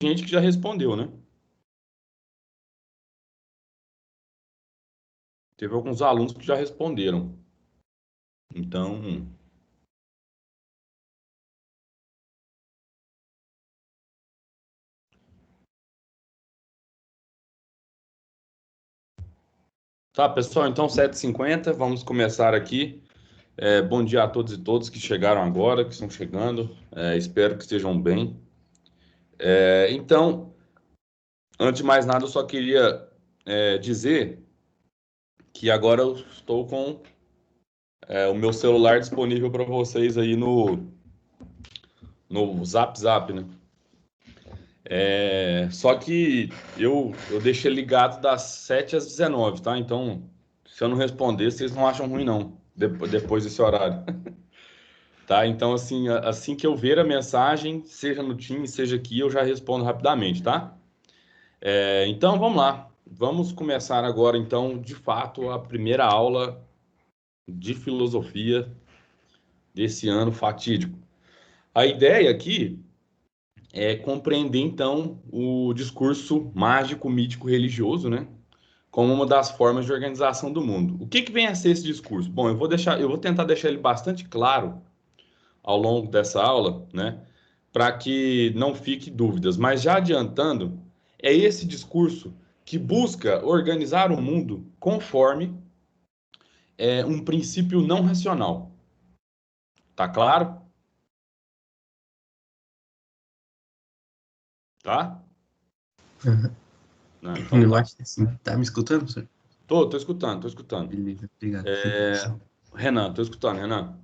gente que já respondeu, né? Teve alguns alunos que já responderam. Então, tá, pessoal, então 7h50, vamos começar aqui. Bom dia a todos e todas que chegaram agora, que estão chegando. Espero que estejam bem. Então, antes de mais nada, eu só queria dizer que agora eu estou com o meu celular disponível para vocês aí no Zap Zap, né? Só que eu deixei ligado das 7 às 19, tá? Então, se eu não responder, vocês não acham ruim, não, depois desse horário. Tá? Então, assim, assim que eu ver a mensagem, seja no Teams, seja aqui, eu já respondo rapidamente, tá? Então, vamos lá. Vamos começar agora, então, de fato, a primeira aula de filosofia desse ano fatídico. A ideia aqui é compreender, então, o discurso mágico, mítico, religioso, né? Como uma das formas de organização do mundo. O que que vem a ser esse discurso? Bom, eu vou tentar deixar ele bastante claro ao longo dessa aula, né? Para que não fique dúvidas. Mas já adiantando, é esse discurso que busca organizar o mundo conforme um princípio não racional. Tá claro? Tá? Uhum. Não, então Eu tá. acho que sim. Tá me escutando, professor? Tô escutando, tô escutando. Beleza, obrigado. Renan, tô escutando, Renan.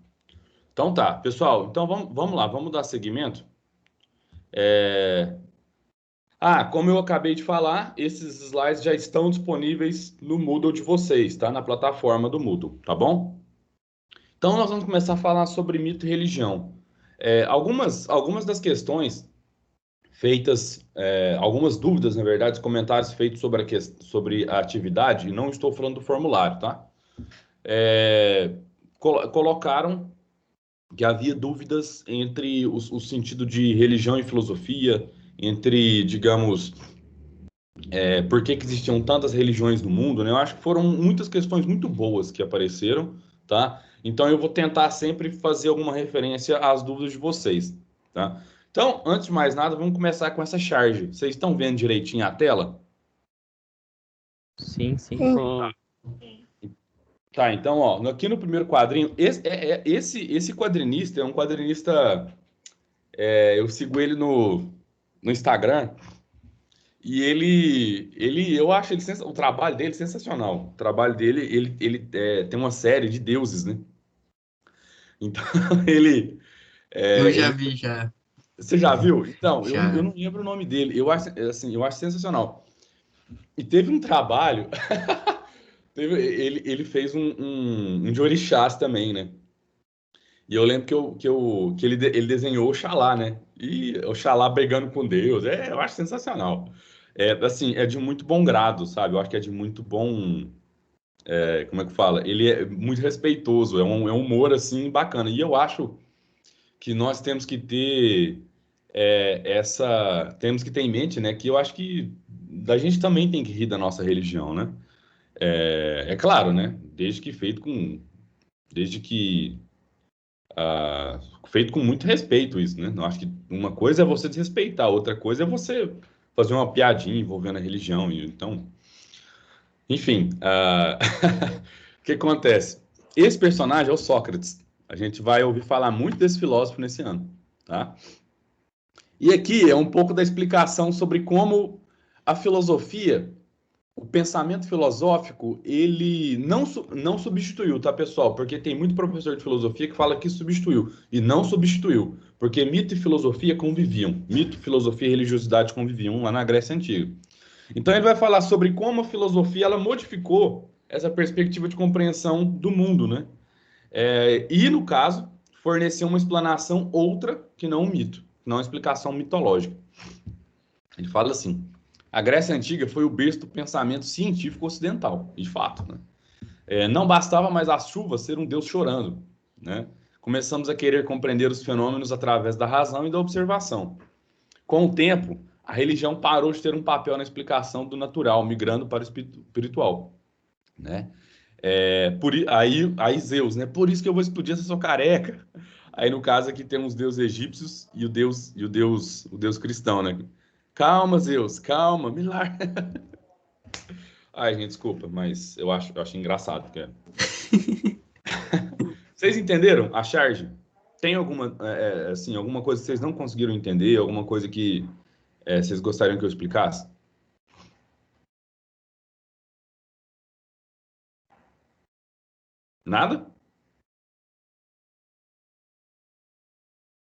Então tá, pessoal, então vamos lá, vamos dar seguimento. Como eu acabei de falar, esses slides já estão disponíveis no Moodle de vocês, tá? Na plataforma do Moodle, tá bom? Então nós vamos começar a falar sobre mito e religião. Algumas das questões feitas, algumas dúvidas, na verdade, comentários feitos sobre a atividade, e não estou falando do formulário, tá? É, Colocaram que havia dúvidas entre o sentido de religião e filosofia, entre, digamos, por que que existiam tantas religiões no mundo, né? Eu acho que foram muitas questões muito boas que apareceram, tá? Então eu vou tentar sempre fazer alguma referência às dúvidas de vocês, tá? Então, antes de mais nada, vamos começar com essa charge. Vocês estão vendo direitinho a tela? Sim, sim. Tá, então, ó, aqui no primeiro quadrinho, esse quadrinista é um quadrinista, eu sigo ele no Instagram. E eu acho o trabalho dele sensacional. O trabalho dele, ele tem uma série de deuses, né? Então, ele, Eu já ele, vi, já. você já viu? Então, eu Já. não lembro o nome dele. Eu acho, assim, eu acho sensacional. E teve um trabalho, ele fez um de orixás também, né? E eu lembro que ele desenhou o Xalá, né? E o Xalá brigando com Deus. Eu acho sensacional. Assim, é de muito bom grado, sabe? Eu acho que é de muito bom. Como é que fala? Ele é muito respeitoso, é um humor assim bacana. E eu acho que nós temos que ter temos que ter em mente, né, que eu acho que a gente também tem que rir da nossa religião, né? É claro, né? Desde que feito com muito respeito isso, né? Eu acho que uma coisa é você desrespeitar, outra coisa é você fazer uma piadinha envolvendo a religião. Então, enfim, o que acontece? Esse personagem é o Sócrates. A gente vai ouvir falar muito desse filósofo nesse ano, tá? E aqui é um pouco da explicação sobre como a filosofia, o pensamento filosófico, ele não substituiu, tá, pessoal? Porque tem muito professor de filosofia que fala que substituiu, e não substituiu, porque mito e filosofia conviviam. Mito, filosofia e religiosidade conviviam lá na Grécia Antiga. Então ele vai falar sobre como a filosofia ela modificou essa perspectiva de compreensão do mundo, né? E no caso fornecer uma explanação outra que não um mito, não uma explicação mitológica. Ele fala assim: a Grécia antiga foi o berço do pensamento científico ocidental, de fato, né? Não bastava mais a chuva ser um Deus chorando, né? Começamos a querer compreender os fenômenos através da razão e da observação. Com o tempo, a religião parou de ter um papel na explicação do natural, migrando para o espiritual, né? Aí Zeus, né? Por isso que eu vou explodir essa sua careca. Aí no caso aqui tem os deuses egípcios e o deus cristão, né? Calma, Zeus, calma, me larga. Ai, gente, desculpa, mas eu acho engraçado, cara. Vocês entenderam a charge? Tem alguma, assim, alguma coisa que vocês não conseguiram entender? Alguma coisa que vocês gostariam que eu explicasse? Nada?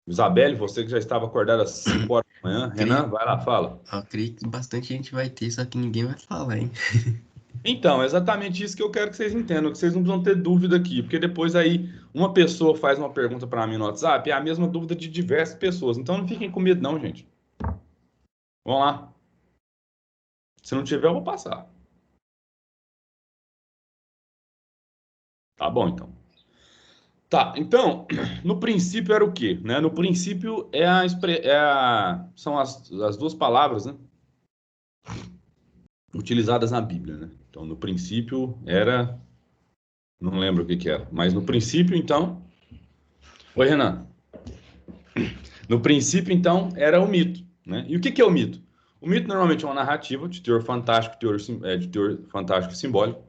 Isabelle, você que já estava acordada às 5 horas da manhã. Renan, Creio, vai lá, fala. eu creio que bastante gente vai ter, só que ninguém vai falar, hein? Então, é exatamente isso que eu quero que vocês entendam, que vocês não precisam ter dúvida aqui, porque depois aí uma pessoa faz uma pergunta para mim no WhatsApp, é a mesma dúvida de diversas pessoas. Então não fiquem com medo não, gente. Vamos lá. Se não tiver, eu vou passar. Tá bom, então. Tá, então, no princípio era o quê, né? No princípio são as duas palavras, né, utilizadas na Bíblia, né? Então, no princípio era, não lembro o que que era, mas no princípio, então, oi, Renan. No princípio, então, era o mito, né? E o que que é o mito? O mito normalmente é uma narrativa de teor fantástico, de teor fantástico e simbólico,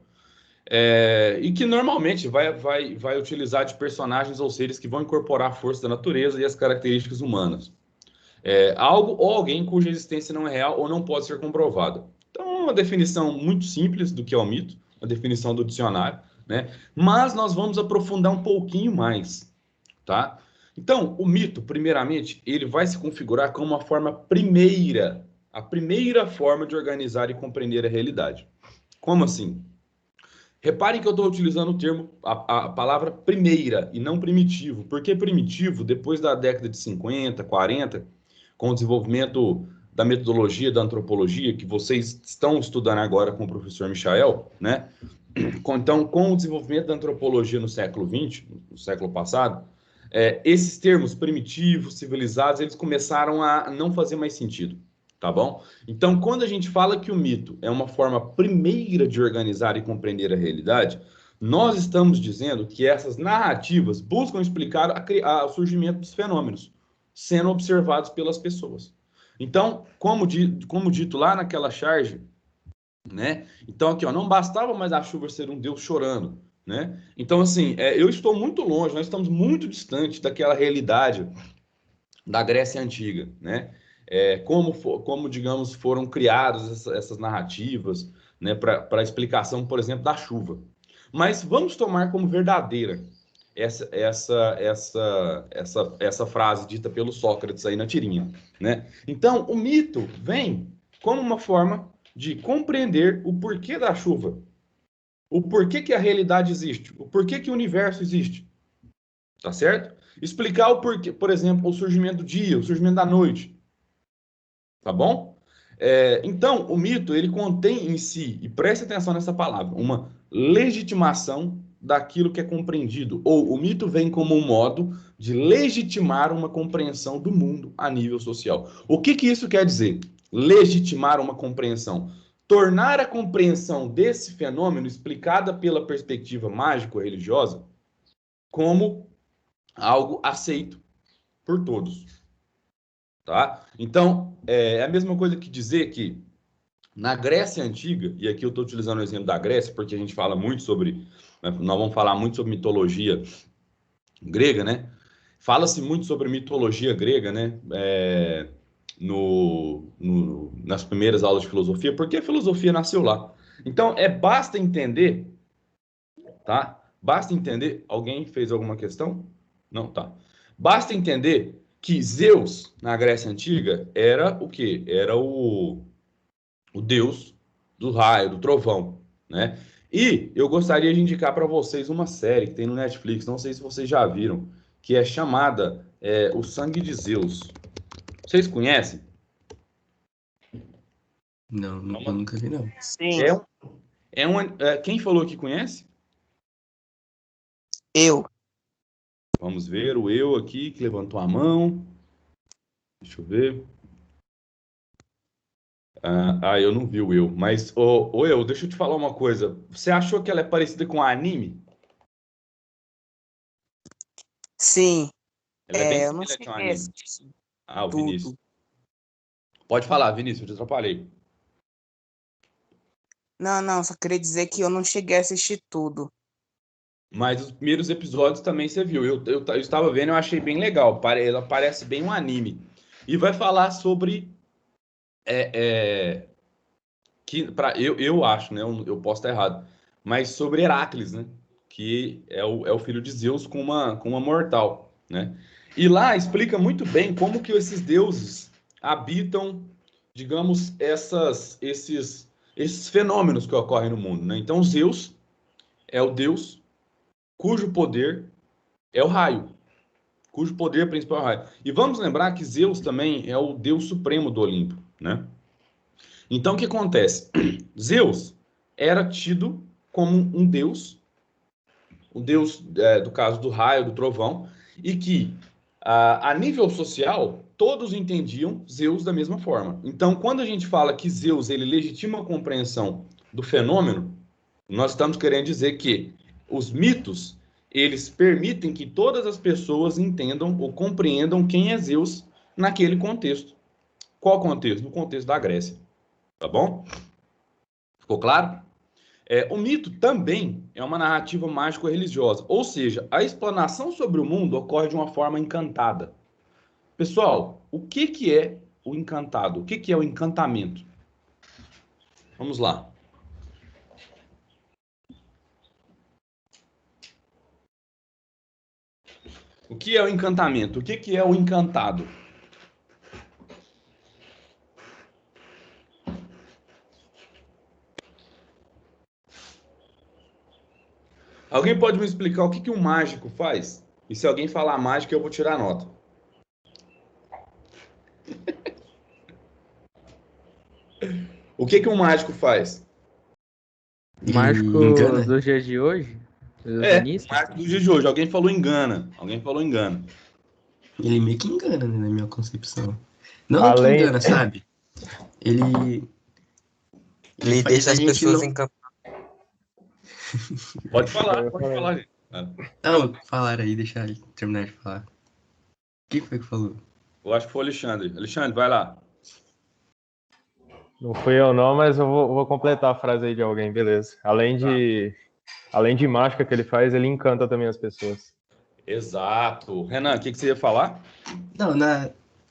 e que normalmente vai utilizar de personagens ou seres que vão incorporar a força da natureza e as características humanas. Algo ou alguém cuja existência não é real ou não pode ser comprovada. Então, é uma definição muito simples do que é o mito, uma definição do dicionário, né? Mas nós vamos aprofundar um pouquinho mais, tá? Então, o mito, primeiramente, ele vai se configurar como uma forma primeira, a primeira forma de organizar e compreender a realidade. Como assim? Reparem que eu estou utilizando o termo, a palavra primeira e não primitivo. Por que primitivo? Depois da década de 50, 40, com o desenvolvimento da metodologia da antropologia, que vocês estão estudando agora com o professor Michael, né? Então, com o desenvolvimento da antropologia no século XX, no século passado, esses termos primitivos, civilizados, eles começaram a não fazer mais sentido, tá bom? Então, quando a gente fala que o mito é uma forma primeira de organizar e compreender a realidade, nós estamos dizendo que essas narrativas buscam explicar o surgimento dos fenômenos sendo observados pelas pessoas. Então, como dito lá naquela charge, né? Então, aqui, ó, não bastava mais a chuva ser um Deus chorando, né? Então, assim, eu estou muito longe, nós estamos muito distantes daquela realidade da Grécia Antiga, né? Como, digamos, foram criadas essas narrativas, né, para a explicação, por exemplo, da chuva. Mas vamos tomar como verdadeira essa frase dita pelo Sócrates aí na tirinha, né? Então, o mito vem como uma forma de compreender o porquê da chuva, o porquê que a realidade existe, o porquê que o universo existe, tá certo? Explicar o porquê, por exemplo, o surgimento do dia, o surgimento da noite, tá bom? Então, o mito, ele contém em si, e preste atenção nessa palavra, uma legitimação daquilo que é compreendido, ou o mito vem como um modo de legitimar uma compreensão do mundo a nível social. O que que isso quer dizer? Legitimar uma compreensão. Tornar a compreensão desse fenômeno, explicada pela perspectiva mágico-religiosa, como algo aceito por todos. Tá? Então, é a mesma coisa que dizer que na Grécia Antiga, e aqui eu estou utilizando o exemplo da Grécia, porque a gente fala muito sobre, nós vamos falar muito sobre mitologia grega, né? Fala-se muito sobre mitologia grega, né? Nas primeiras aulas de filosofia, porque a filosofia nasceu lá. Então, basta entender, tá? Basta entender. Alguém fez alguma questão? Não, tá. Basta entender que Zeus, na Grécia Antiga, era o quê? Era o deus do raio, do trovão, né? E eu gostaria de indicar para vocês uma série que tem no Netflix, não sei se vocês já viram, que é chamada O Sangue de Zeus. Vocês conhecem? Não, eu nunca vi, não. Sim, É, um- quem falou que conhece? eu. Vamos ver, o eu aqui que levantou a mão. Deixa eu ver. Eu não vi o Eu. Mas, ô Eu, deixa eu te falar uma coisa. Você achou que ela é parecida com a anime? Sim, Ela é bem eu não semelhante ao cheguei a anime. assistir O Vinícius. tudo. Pode falar, Vinícius, eu te atrapalhei. Não, só queria dizer que eu não cheguei a assistir tudo. Mas os primeiros episódios também você viu. Eu estava vendo, eu achei bem legal. Ela parece bem um anime. E vai falar sobre. Eu acho, né? Eu posso estar errado. Mas sobre Heracles, né? Que é o filho de Zeus com uma mortal, né? E lá explica muito bem como que esses deuses habitam, digamos, esses fenômenos que ocorrem no mundo, né? Então, Zeus é o deus cujo poder é o raio, cujo poder principal é o raio. E vamos lembrar que Zeus também é o deus supremo do Olimpo, né? Então, o que acontece? Zeus era tido como um deus, o deus do caso do raio, do trovão, e que, a nível social, todos entendiam Zeus da mesma forma. Então, quando a gente fala que Zeus ele legitima a compreensão do fenômeno, nós estamos querendo dizer que os mitos eles permitem que todas as pessoas entendam ou compreendam quem é Zeus naquele contexto. Qual contexto? No contexto da Grécia. Tá bom? Ficou claro? O mito também é uma narrativa mágico-religiosa, ou seja, a explanação sobre o mundo ocorre de uma forma encantada. Pessoal, o que é o encantado? O que é o encantamento? Vamos lá. O que é o encantamento? O que é o encantado? Alguém pode me explicar o que um mágico faz? E se alguém falar mágica, eu vou tirar nota. O que um mágico faz? Ele Mágico engana? dos dias de hoje? O Ilusionista? mágico do dia de hoje. Alguém falou engana. Alguém falou engana. Ele meio que engana, né, na minha concepção. Não é que Além, engana, sabe? Ele Ele faz deixa a as gente pessoas não... encantadas. Pode falar, gente. Não, falaram aí, deixa ele terminar de falar. O que foi que falou? Eu acho que foi o Alexandre. Alexandre, vai lá. não fui eu não, mas eu vou completar a frase aí de alguém, beleza. Além de mágica que ele faz, ele encanta também as pessoas. Exato. Renan, o que você ia falar? Não,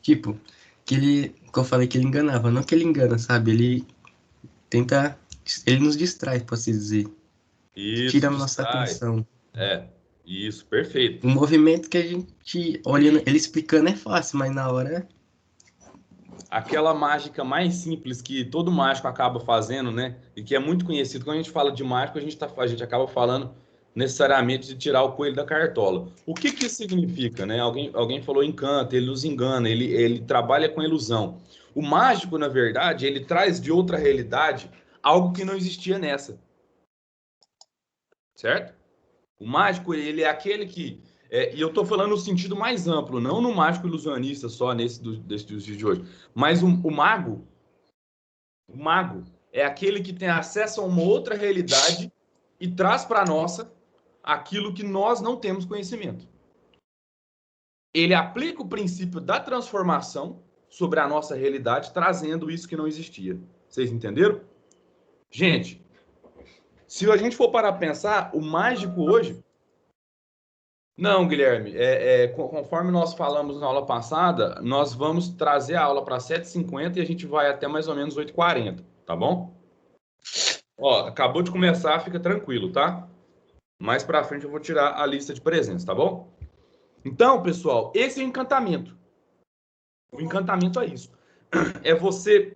tipo, que eu falei que ele enganava. Não que ele engana, sabe? Ele tenta... Ele nos distrai, posso dizer. Isso, Tira a nossa distrai. atenção. Isso, perfeito. O movimento que a gente olhando, ele explicando é fácil, mas na hora... Aquela mágica mais simples que todo mágico acaba fazendo, né? E que é muito conhecido. Quando a gente fala de mágico, a gente acaba falando necessariamente de tirar o coelho da cartola. O que isso significa, né? Alguém falou encanto, ele nos engana, ele trabalha com ilusão. O mágico, na verdade, ele traz de outra realidade algo que não existia nessa. Certo? O mágico, ele é aquele que... e eu estou falando no sentido mais amplo, não no mágico ilusionista só desse dos dias de hoje. Mas o mago é aquele que tem acesso a uma outra realidade e traz para a nossa aquilo que nós não temos conhecimento. Ele aplica o princípio da transformação sobre a nossa realidade, trazendo isso que não existia. Vocês entenderam? Gente, se a gente for parar a pensar, o mágico hoje... Não, Guilherme, conforme nós falamos na aula passada, nós vamos trazer a aula para 7h50 e a gente vai até mais ou menos 8h40, tá bom? Ó, acabou de começar, fica tranquilo, tá? Mais para frente eu vou tirar a lista de presença, tá bom? Então, pessoal, esse é o encantamento. O encantamento é isso. É você...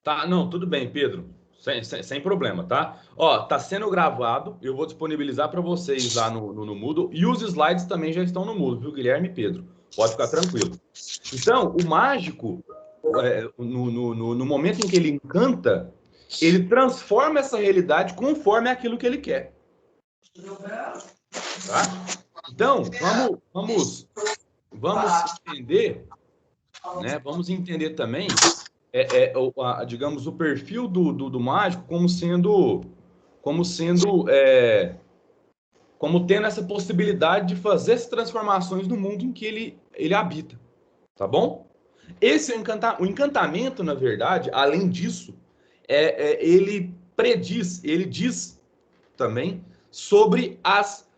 Tá, não, tudo bem, Pedro. Sem problema, tá? Ó, tá sendo gravado, eu vou disponibilizar para vocês lá no Moodle, e os slides também já estão no Moodle, viu, Guilherme e Pedro? Pode ficar tranquilo. Então, o mágico, no momento em que ele encanta, ele transforma essa realidade conforme aquilo que ele quer. Tá? Então, vamos entender, né? Vamos entender também digamos, o perfil do mágico como tendo essa possibilidade de fazer essas transformações no mundo em que ele habita, tá bom? Esse é o encantamento, na verdade, além disso, ele diz também sobre as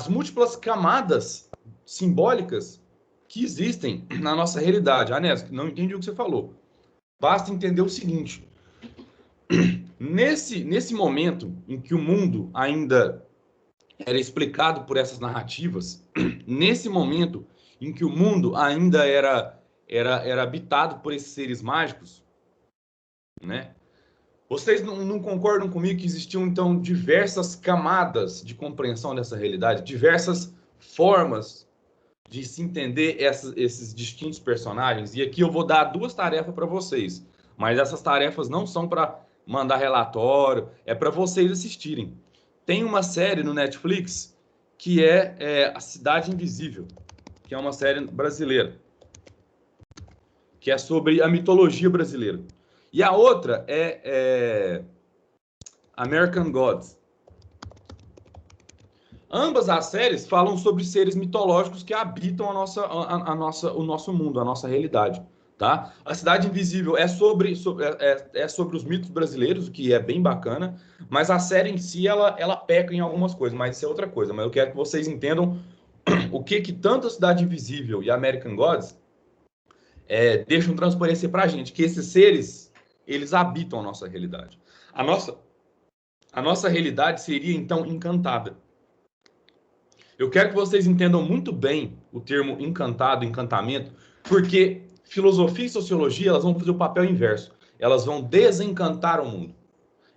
múltiplas camadas simbólicas que existem na nossa realidade. Anésio, não entendi o que você falou. Basta entender o seguinte: nesse momento em que o mundo ainda era explicado por essas narrativas, nesse momento em que o mundo ainda era habitado por esses seres mágicos, né? Vocês não concordam comigo que existiam, então, diversas camadas de compreensão dessa realidade, diversas formas de se entender esses distintos personagens? E aqui eu vou dar 2 tarefas para vocês, mas essas tarefas não são para mandar relatório, é para vocês assistirem. Tem uma série no Netflix que é A Cidade Invisível, que é uma série brasileira, que é sobre a mitologia brasileira. E a outra é American Gods. Ambas as séries falam sobre seres mitológicos que habitam o nosso mundo, a nossa realidade. Tá? A Cidade Invisível é sobre os mitos brasileiros, o que é bem bacana, mas a série em si, ela peca em algumas coisas, mas isso é outra coisa. Mas eu quero que vocês entendam o que tanto a Cidade Invisível e American Gods deixam transparecer pra gente, que esses seres, eles habitam a nossa realidade. A nossa realidade seria, então, encantada. Eu quero que vocês entendam muito bem o termo encantado, encantamento, porque filosofia e sociologia, elas vão fazer o papel inverso. Elas vão desencantar o mundo.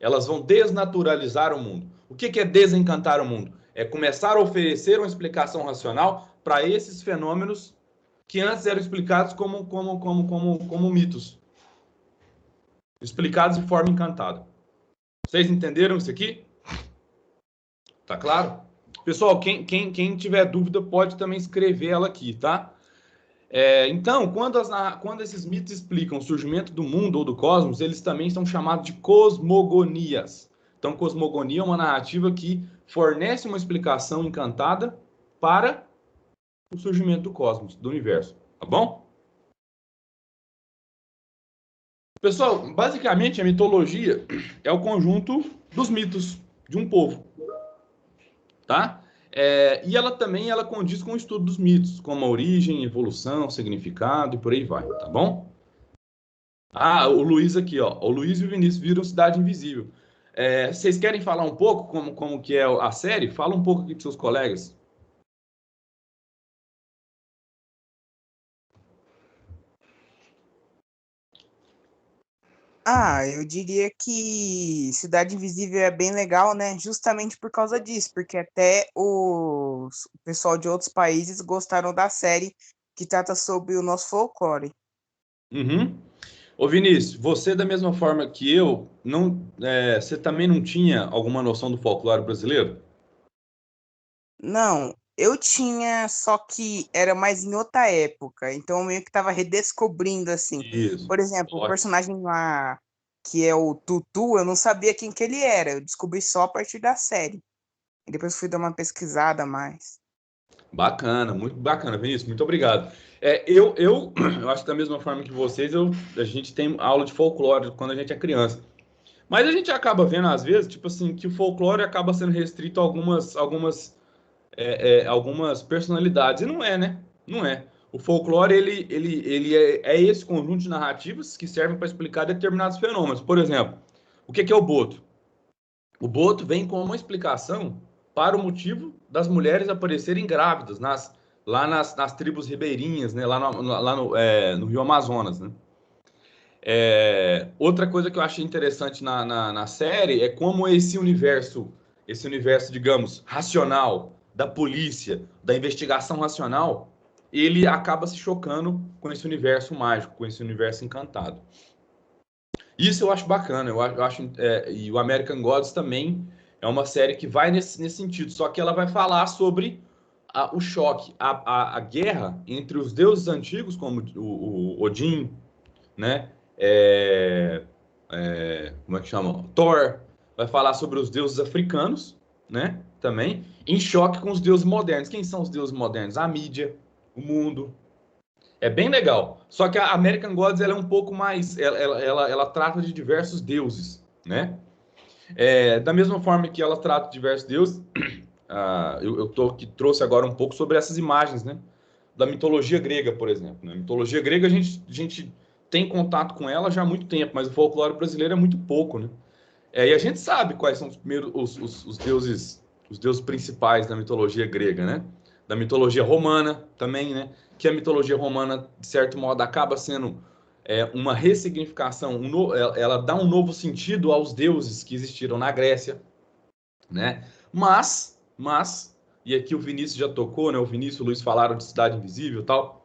Elas vão desnaturalizar o mundo. O que é desencantar o mundo? É começar a oferecer uma explicação racional para esses fenômenos que antes eram explicados como mitos. Explicados de forma encantada. Vocês entenderam isso aqui? Tá claro? Pessoal, quem tiver dúvida pode também escrever ela aqui, tá? Então, quando esses mitos explicam o surgimento do mundo ou do cosmos, eles também são chamados de cosmogonias. Então, cosmogonia é uma narrativa que fornece uma explicação encantada para o surgimento do cosmos, do universo, tá bom? Pessoal, basicamente a mitologia é o conjunto dos mitos de um povo, tá? E ela condiz com o estudo dos mitos, como a origem, evolução, significado e por aí vai, tá bom? O Luiz aqui, ó. O Luiz e o Vinícius viram Cidade Invisível. Vocês querem falar um pouco como que é a série? Fala um pouco aqui com seus colegas. Eu diria que Cidade Invisível é bem legal, né? Justamente por causa disso, porque até o pessoal de outros países gostaram da série que trata sobre o nosso folclore. Uhum. Ô Vinícius, você da mesma forma que eu, você também não tinha alguma noção do folclore brasileiro? Não, eu tinha, só que era mais em outra época, então eu meio que tava redescobrindo, assim. Isso. Por exemplo, o Ótimo. personagem lá, que é o Tutu, eu não sabia quem que ele era, eu descobri só a partir da série. E depois fui dar uma pesquisada a mais. Bacana, muito bacana, Vinícius, muito obrigado. Eu acho que da mesma forma que vocês, a gente tem aula de folclore quando a gente é criança. Mas a gente acaba vendo, às vezes, tipo assim, que o folclore acaba sendo restrito a algumas personalidades. E não é, né? Não é. O folclore, ele é esse conjunto de narrativas que servem para explicar determinados fenômenos. Por exemplo, o que é o boto? O boto vem com uma explicação para o motivo das mulheres aparecerem grávidas lá nas tribos ribeirinhas, né? Lá no Rio Amazonas, né? Outra coisa que eu achei interessante na série é como esse universo, digamos, racional, da polícia, da investigação racional, ele acaba se chocando com esse universo mágico, com esse universo encantado. Isso eu acho bacana, eu acho, e o American Gods também é uma série que vai nesse sentido, só que ela vai falar sobre o choque, a guerra entre os deuses antigos, como o Odin, né? Como é que chama? Thor vai falar sobre os deuses africanos, né? Também, em choque com os deuses modernos. Quem são os deuses modernos? A mídia, o mundo. É bem legal. Só que a American Gods ela é um pouco mais. Ela trata de diversos deuses, né? Da mesma forma que ela trata de diversos deuses, que trouxe agora um pouco sobre essas imagens, né? Da mitologia grega, por exemplo. Né? A mitologia grega, a gente tem contato com ela já há muito tempo, mas o folclore brasileiro é muito pouco, né? E a gente sabe quais são os primeiros os deuses principais da mitologia grega, né? Da mitologia romana também, né? Que a mitologia romana, de certo modo, acaba sendo uma ressignificação, ela dá um novo sentido aos deuses que existiram na Grécia, né? E aqui o Vinícius já tocou, né? O Vinícius e o Luiz falaram de Cidade Invisível e tal.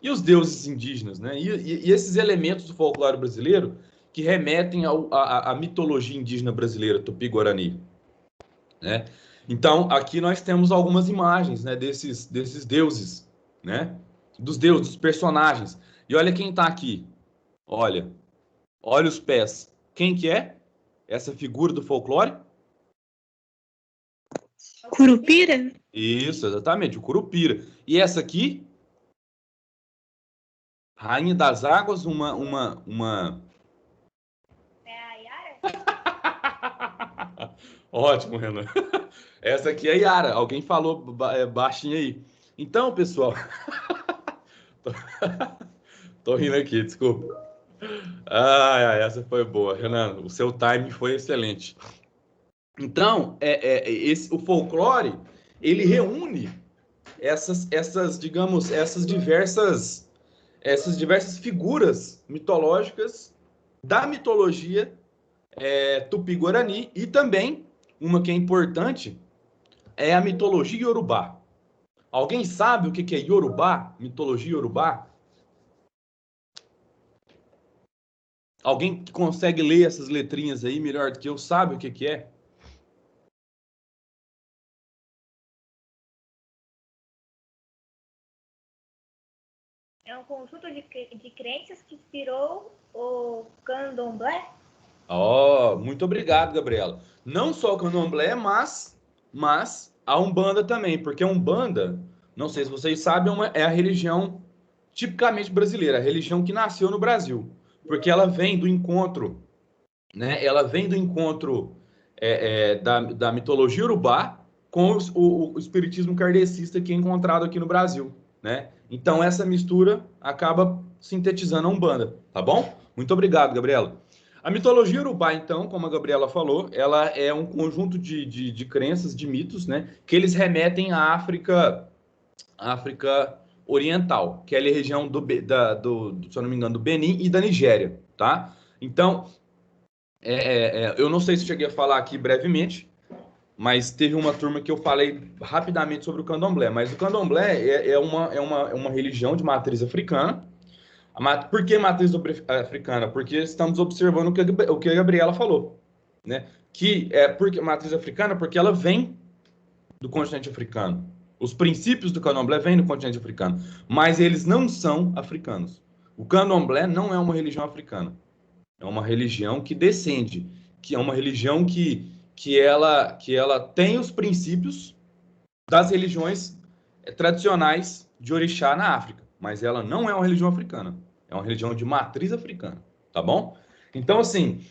E os deuses indígenas, né? E esses elementos do folclore brasileiro que remetem à mitologia indígena brasileira, Tupi-Guarani, né? Então, aqui nós temos algumas imagens, né, desses deuses, né? Dos deuses, dos personagens. E olha quem tá aqui. Olha os pés. Quem que é essa figura do folclore? Curupira? Isso, exatamente, o Curupira. E essa aqui? Rainha das Águas, É a Yara? Ótimo, Renan. Essa aqui é a Yara. Alguém falou baixinho aí. Então, pessoal. Tô rindo aqui, desculpa. Essa foi boa, Renan. O seu time foi excelente. Então, o folclore, ele reúne digamos, essas diversas figuras mitológicas da mitologia Tupi-Guarani e também uma que é importante é a mitologia Yorubá. Alguém sabe o que é Yorubá? Mitologia Yorubá? Alguém que consegue ler essas letrinhas aí melhor do que eu sabe o que é? É um conjunto de crenças que inspirou o candomblé? Muito obrigado, Gabriela. Não só o candomblé, mas a Umbanda também, porque a Umbanda, não sei se vocês sabem, é a religião tipicamente brasileira, a religião que nasceu no Brasil, porque ela vem do encontro, né? Ela vem do encontro da mitologia urubá com o espiritismo kardecista que é encontrado aqui no Brasil, né? Então essa mistura acaba sintetizando a Umbanda, tá bom? Muito obrigado, Gabriela. A mitologia urubá, então, como a Gabriela falou, ela é um conjunto de crenças, de mitos, né? Que eles remetem à África Oriental, que é ali a região se eu não me engano, do Benin e da Nigéria, tá? Então, eu não sei se cheguei a falar aqui brevemente, mas teve uma turma que eu falei rapidamente sobre o candomblé. Mas o candomblé é uma religião de matriz africana. Por que matriz africana? Porque estamos observando o que a Gabriela falou, né? Porque matriz africana, porque ela vem do continente africano. Os princípios do candomblé vêm do continente africano, mas eles não são africanos. O candomblé não é uma religião africana. É uma religião que descende, que é uma religião que ela tem os princípios das religiões tradicionais de orixá na África, mas ela não é uma religião africana. É uma religião de matriz africana, tá bom? Então, assim,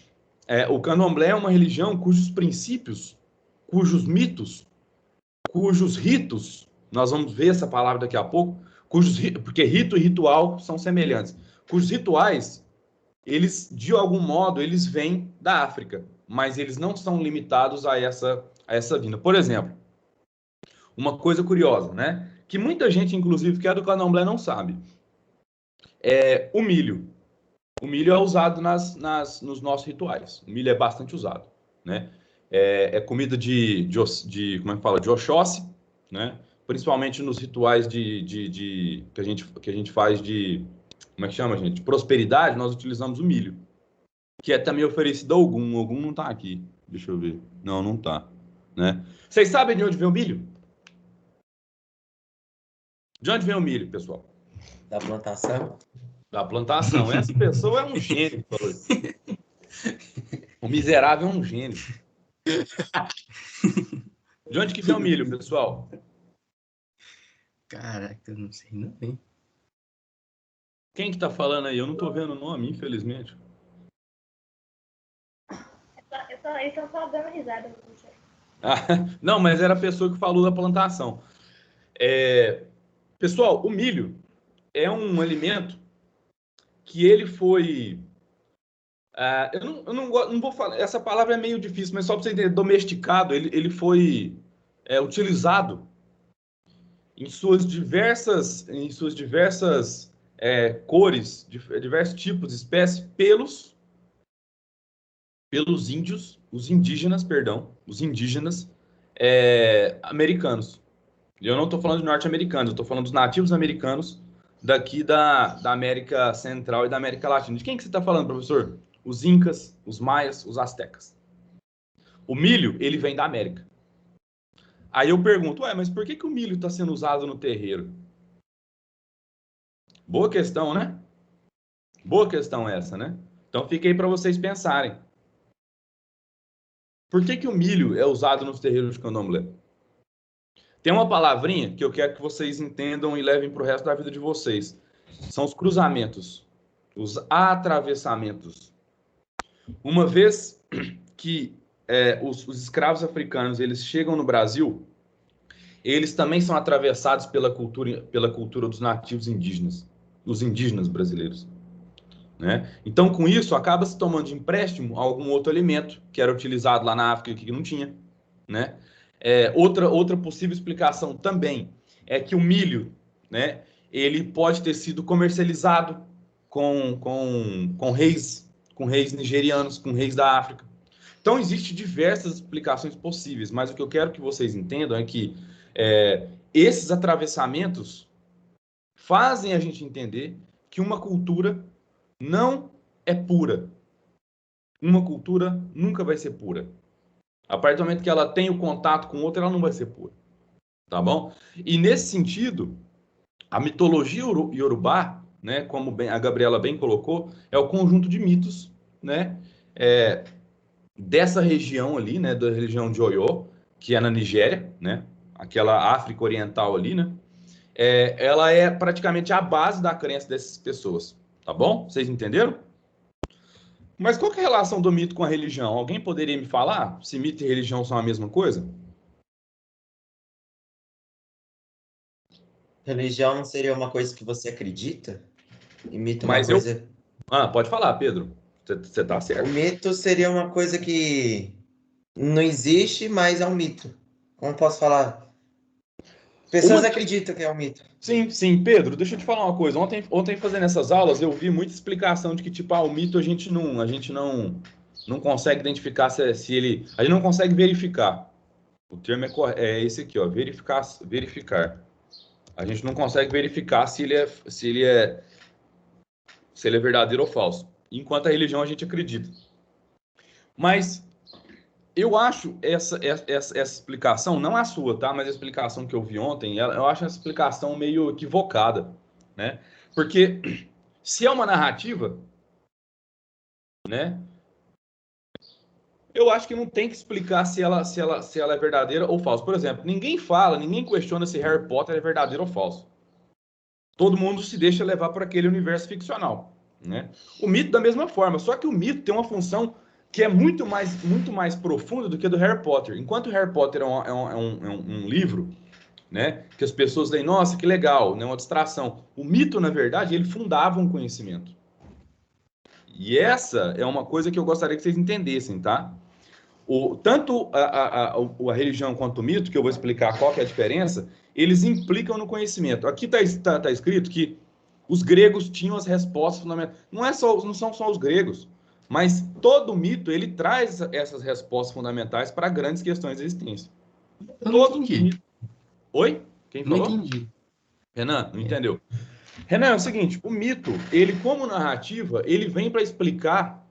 o candomblé é uma religião cujos princípios, cujos mitos, cujos ritos, nós vamos ver essa palavra daqui a pouco, porque rito e ritual são semelhantes, cujos rituais eles, de algum modo, eles vêm da África, mas eles não são limitados a essa vinda. Por exemplo, uma coisa curiosa, né? Que muita gente, inclusive, que é do candomblé, não sabe. O milho. O milho é usado nos nossos rituais. O milho é bastante usado, né? Comida como é que fala? De Oxóssi, né? Principalmente nos rituais que a gente faz como é que chama, gente? De prosperidade, nós utilizamos o milho. Que é também oferecido a Ogum. Ogum não tá aqui. Deixa eu ver. Não, não tá. Né? Vocês sabem de onde vem o milho? De onde vem o milho, pessoal? Da plantação? Da plantação. Essa pessoa é um gênio, falou. O miserável é um gênio. De onde que vem o milho, pessoal? Caraca, eu não sei não, hein? Quem que tá falando aí? Eu não tô vendo o nome, infelizmente. Eles estão só dando risada. Ah, não, mas era a pessoa que falou da plantação. Pessoal, o milho é um alimento que ele foi... eu não vou falar... Essa palavra é meio difícil, mas só para você entender, domesticado, ele foi utilizado em suas diversas cores, diversos tipos de espécies, pelos índios, os indígenas americanos. E eu não estou falando de norte-americanos, eu estou falando dos nativos americanos daqui da América Central e da América Latina. De quem que você está falando, professor? Os incas, os maias, os astecas. O milho, ele vem da América. Aí eu pergunto, mas por que o milho está sendo usado no terreiro? Boa questão, né? Boa questão essa, né? Então fica aí para vocês pensarem. Por que o milho é usado nos terreiros de candomblé? Tem uma palavrinha que eu quero que vocês entendam e levem para o resto da vida de vocês. São os cruzamentos, os atravessamentos. Uma vez que os escravos africanos eles chegam no Brasil, eles também são atravessados pela cultura dos nativos indígenas, dos indígenas brasileiros. Né? Então, com isso, acaba se tomando de empréstimo algum outro alimento que era utilizado lá na África que não tinha. Né? Outra possível explicação também é que o milho, né, ele pode ter sido comercializado com reis nigerianos, com reis da África. Então, existem diversas explicações possíveis, mas o que eu quero que vocês entendam é que esses atravessamentos fazem a gente entender que uma cultura não é pura. Uma cultura nunca vai ser pura. A partir do momento que ela tem o contato com outra, ela não vai ser pura. Tá bom? E nesse sentido, a mitologia iorubá, né, como a Gabriela bem colocou, é o conjunto de mitos, né, dessa região ali, né, da região de Oiô, que é na Nigéria, né, aquela África Oriental ali, né, ela é praticamente a base da crença dessas pessoas, tá bom? Vocês entenderam? Mas qual que é a relação do mito com a religião? Alguém poderia me falar se mito e religião são a mesma coisa? Religião não seria uma coisa que você acredita? E mito é uma Mas coisa... pode falar, Pedro. Você tá certo. O mito seria uma coisa que não existe, mas é um mito. Como posso falar? Pessoas acreditam que é um mito. Sim, Pedro, deixa eu te falar uma coisa. Ontem fazendo essas aulas, eu vi muita explicação de que, tipo, o mito a gente não consegue identificar se ele... A gente não consegue verificar. O termo é esse aqui, ó, verificar. A gente não consegue verificar se ele é verdadeiro ou falso. Enquanto a religião a gente acredita. Mas eu acho essa explicação, não a sua, tá? Mas a explicação que eu vi ontem, eu acho essa explicação meio equivocada, né? Porque se é uma narrativa, né? Eu acho que não tem que explicar se ela é verdadeira ou falsa. Por exemplo, ninguém questiona se Harry Potter é verdadeiro ou falso. Todo mundo se deixa levar por aquele universo ficcional, né? O mito da mesma forma, só que o mito tem uma função que é muito mais profunda do que a do Harry Potter. Enquanto o Harry Potter é um livro, né, que as pessoas leem, nossa, que legal, né, uma distração. O mito, na verdade, ele fundava um conhecimento. E essa é uma coisa que eu gostaria que vocês entendessem, tá? Tanto a religião quanto o mito, que eu vou explicar qual que é a diferença, eles implicam no conhecimento. Aqui tá escrito que os gregos tinham as respostas fundamentais. Não são só os gregos, mas todo mito ele traz essas respostas fundamentais para grandes questões da existência. Eu não entendi. Oi? Quem falou? Não entendi. Renan, não entendeu? Renan, é o seguinte, o mito, ele como narrativa, ele vem para explicar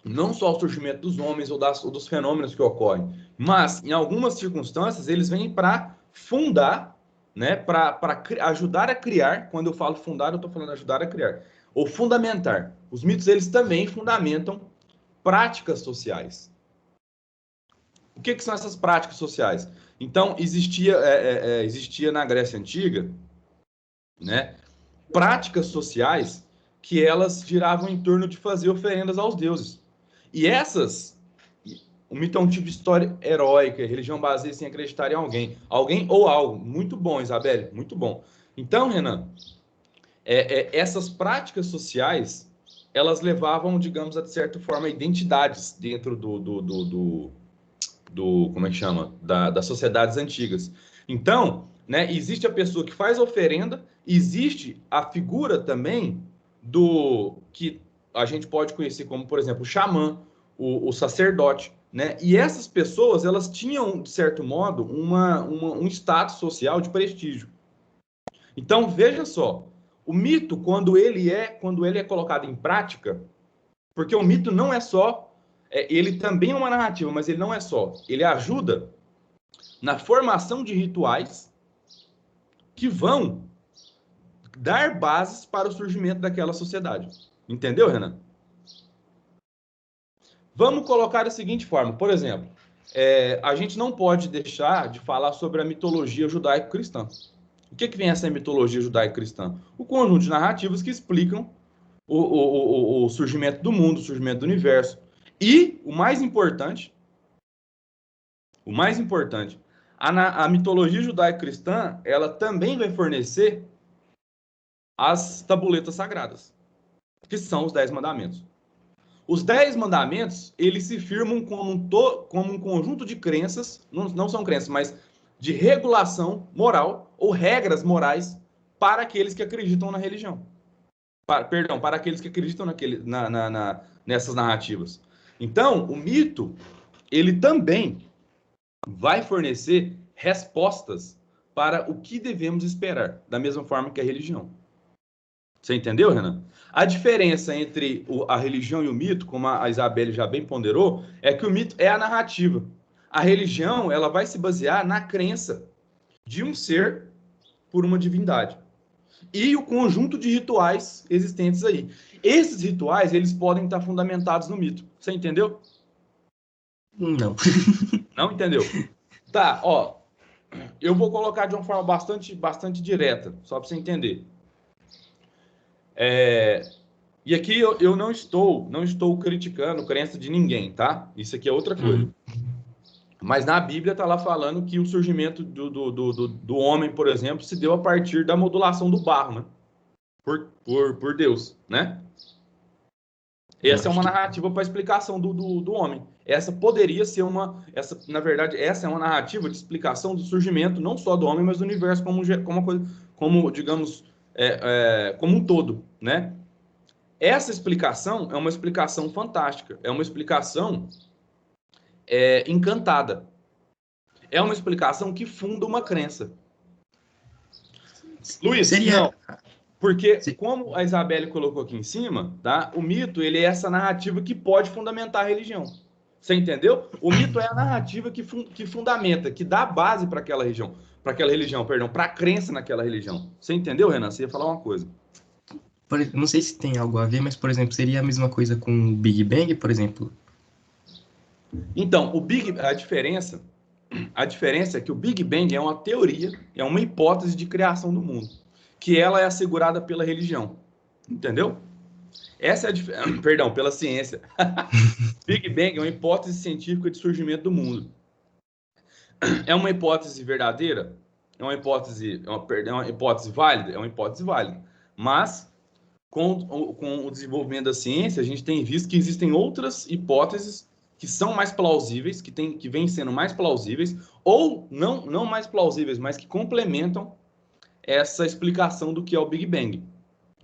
não só o surgimento dos homens ou dos fenômenos que ocorrem, mas, em algumas circunstâncias, eles vêm para fundar né, para ajudar a criar. Quando eu falo fundar, eu estou falando ajudar a criar, ou fundamentar. Os mitos, eles também fundamentam práticas sociais. O que são essas práticas sociais? Então, existia na Grécia Antiga, né, práticas sociais que elas giravam em torno de fazer oferendas aos deuses. E o mito é um tipo de história heróica, a religião baseia-se em acreditar em alguém ou algo. Muito bom, Isabelle, muito bom. Então, Renan, essas práticas sociais, elas levavam, digamos, de certa forma, identidades dentro como é que chama? Das sociedades antigas. Então, né, existe a pessoa que faz oferenda, existe a figura também que a gente pode conhecer como, por exemplo, o xamã, o sacerdote, né? E essas pessoas, elas tinham, de certo modo, um status social de prestígio. Então, veja só, o mito, quando ele é colocado em prática, porque o mito não é só, ele também é uma narrativa, mas ele não é só. Ele ajuda na formação de rituais que vão dar bases para o surgimento daquela sociedade. Entendeu, Renan? Vamos colocar da seguinte forma, por exemplo, a gente não pode deixar de falar sobre a mitologia judaico-cristã. O que vem essa mitologia judaico-cristã? O conjunto de narrativas que explicam o surgimento do mundo, o surgimento do universo. E o mais importante, a mitologia judaico-cristã, ela também vai fornecer as tabuletas sagradas, que são os 10 mandamentos. Os 10 mandamentos, eles se firmam como um conjunto de crenças, não são crenças, mas de regulação moral ou regras morais para aqueles que acreditam na religião. Para aqueles que acreditam nessas narrativas. Então, o mito, ele também vai fornecer respostas para o que devemos esperar, da mesma forma que a religião. Você entendeu, Renan? A diferença entre a religião e o mito, como a Isabelle já bem ponderou, é que o mito é a narrativa. A religião, ela vai se basear na crença de um ser por uma divindade. E o conjunto de rituais existentes aí. Esses rituais, eles podem estar fundamentados no mito. Você entendeu? Não. Não entendeu? Tá, ó. Eu vou colocar de uma forma bastante direta, só para você entender. E aqui eu não estou criticando crença de ninguém, tá? Isso aqui é outra coisa. Mas na Bíblia está lá falando que o surgimento do homem, por exemplo, se deu a partir da modulação do barro, né? Por Deus, né? Essa é uma narrativa para a explicação do homem. Essa poderia ser na verdade, essa é uma narrativa de explicação do surgimento não só do homem, mas do universo como digamos, como um todo, né? Essa explicação é uma explicação fantástica, é uma explicação encantada. É uma explicação que funda uma crença. Luiz, não. Porque, como a Isabelle colocou aqui em cima, tá? O mito, ele é essa narrativa que pode fundamentar a religião. Você entendeu? O mito é a narrativa que fundamenta, que dá base para aquela religião, para a crença naquela religião. Você entendeu, Renan? Você ia falar uma coisa. Não sei se tem algo a ver, mas, por exemplo, seria a mesma coisa com o Big Bang, por exemplo? Então, a diferença é que o Big Bang é uma teoria, é uma hipótese de criação do mundo, que ela é assegurada pela religião. Entendeu? Essa é a perdão, pela ciência. Big Bang é uma hipótese científica de surgimento do mundo. É uma hipótese verdadeira? É uma hipótese válida? É uma hipótese válida. Mas, com o desenvolvimento da ciência, a gente tem visto que existem outras hipóteses que são mais plausíveis, que vêm sendo mais plausíveis, ou não mais plausíveis, mas que complementam essa explicação do que é o Big Bang.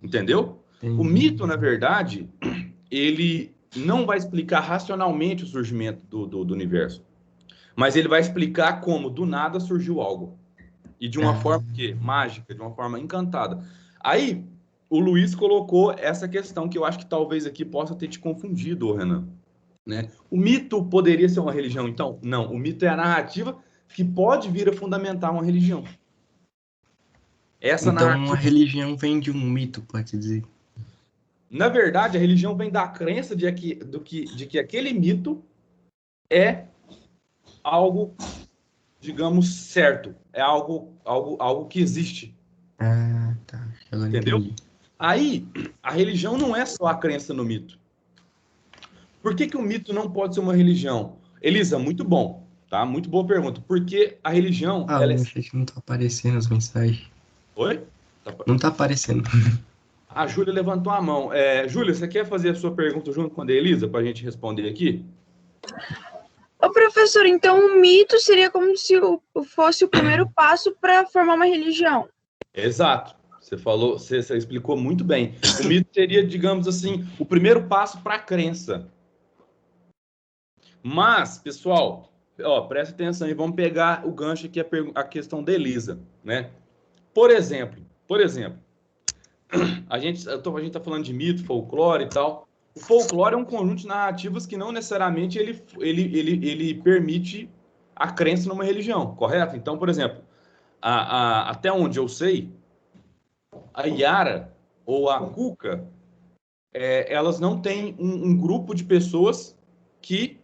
Entendeu? O mito, na verdade, ele não vai explicar racionalmente o surgimento do universo, mas ele vai explicar como, do nada, surgiu algo. E de uma forma mágica, de uma forma encantada. Aí, o Luiz colocou essa questão que eu acho que talvez aqui possa ter te confundido, Renan. Né? O mito poderia ser uma religião, então? Não, o mito é a narrativa que pode vir a fundamentar uma religião. Essa Então, narrativa, a religião vem de um mito, pode dizer. na verdade, a religião vem da crença de que aquele mito é algo, digamos, certo, é algo que existe, Ah, tá. Agora entendeu? entendi. Aí, a religião não é só a crença no mito. Por que o mito não pode ser uma religião? Elisa, muito bom, tá? Muito boa pergunta. Porque a religião, Ah, ela o é... meu chat não tá aparecendo as mensagens. Oi? Não tá aparecendo. A Júlia levantou a mão. Júlia, você quer fazer a sua pergunta junto com a da Elisa para a gente responder aqui? Ô, professor, então o mito seria como se fosse o primeiro passo para formar uma religião. Exato. Você falou, você explicou muito bem. O mito seria, digamos assim, o primeiro passo para a crença. Mas, pessoal, ó, presta atenção e vamos pegar o gancho aqui, a questão da Elisa, né? Por exemplo, a gente está falando de mito, folclore e tal. O folclore é um conjunto de narrativas que não necessariamente ele permite a crença numa religião, correto? Então, por exemplo, até onde eu sei, a Yara ou a Cuca, elas não têm um grupo de pessoas que...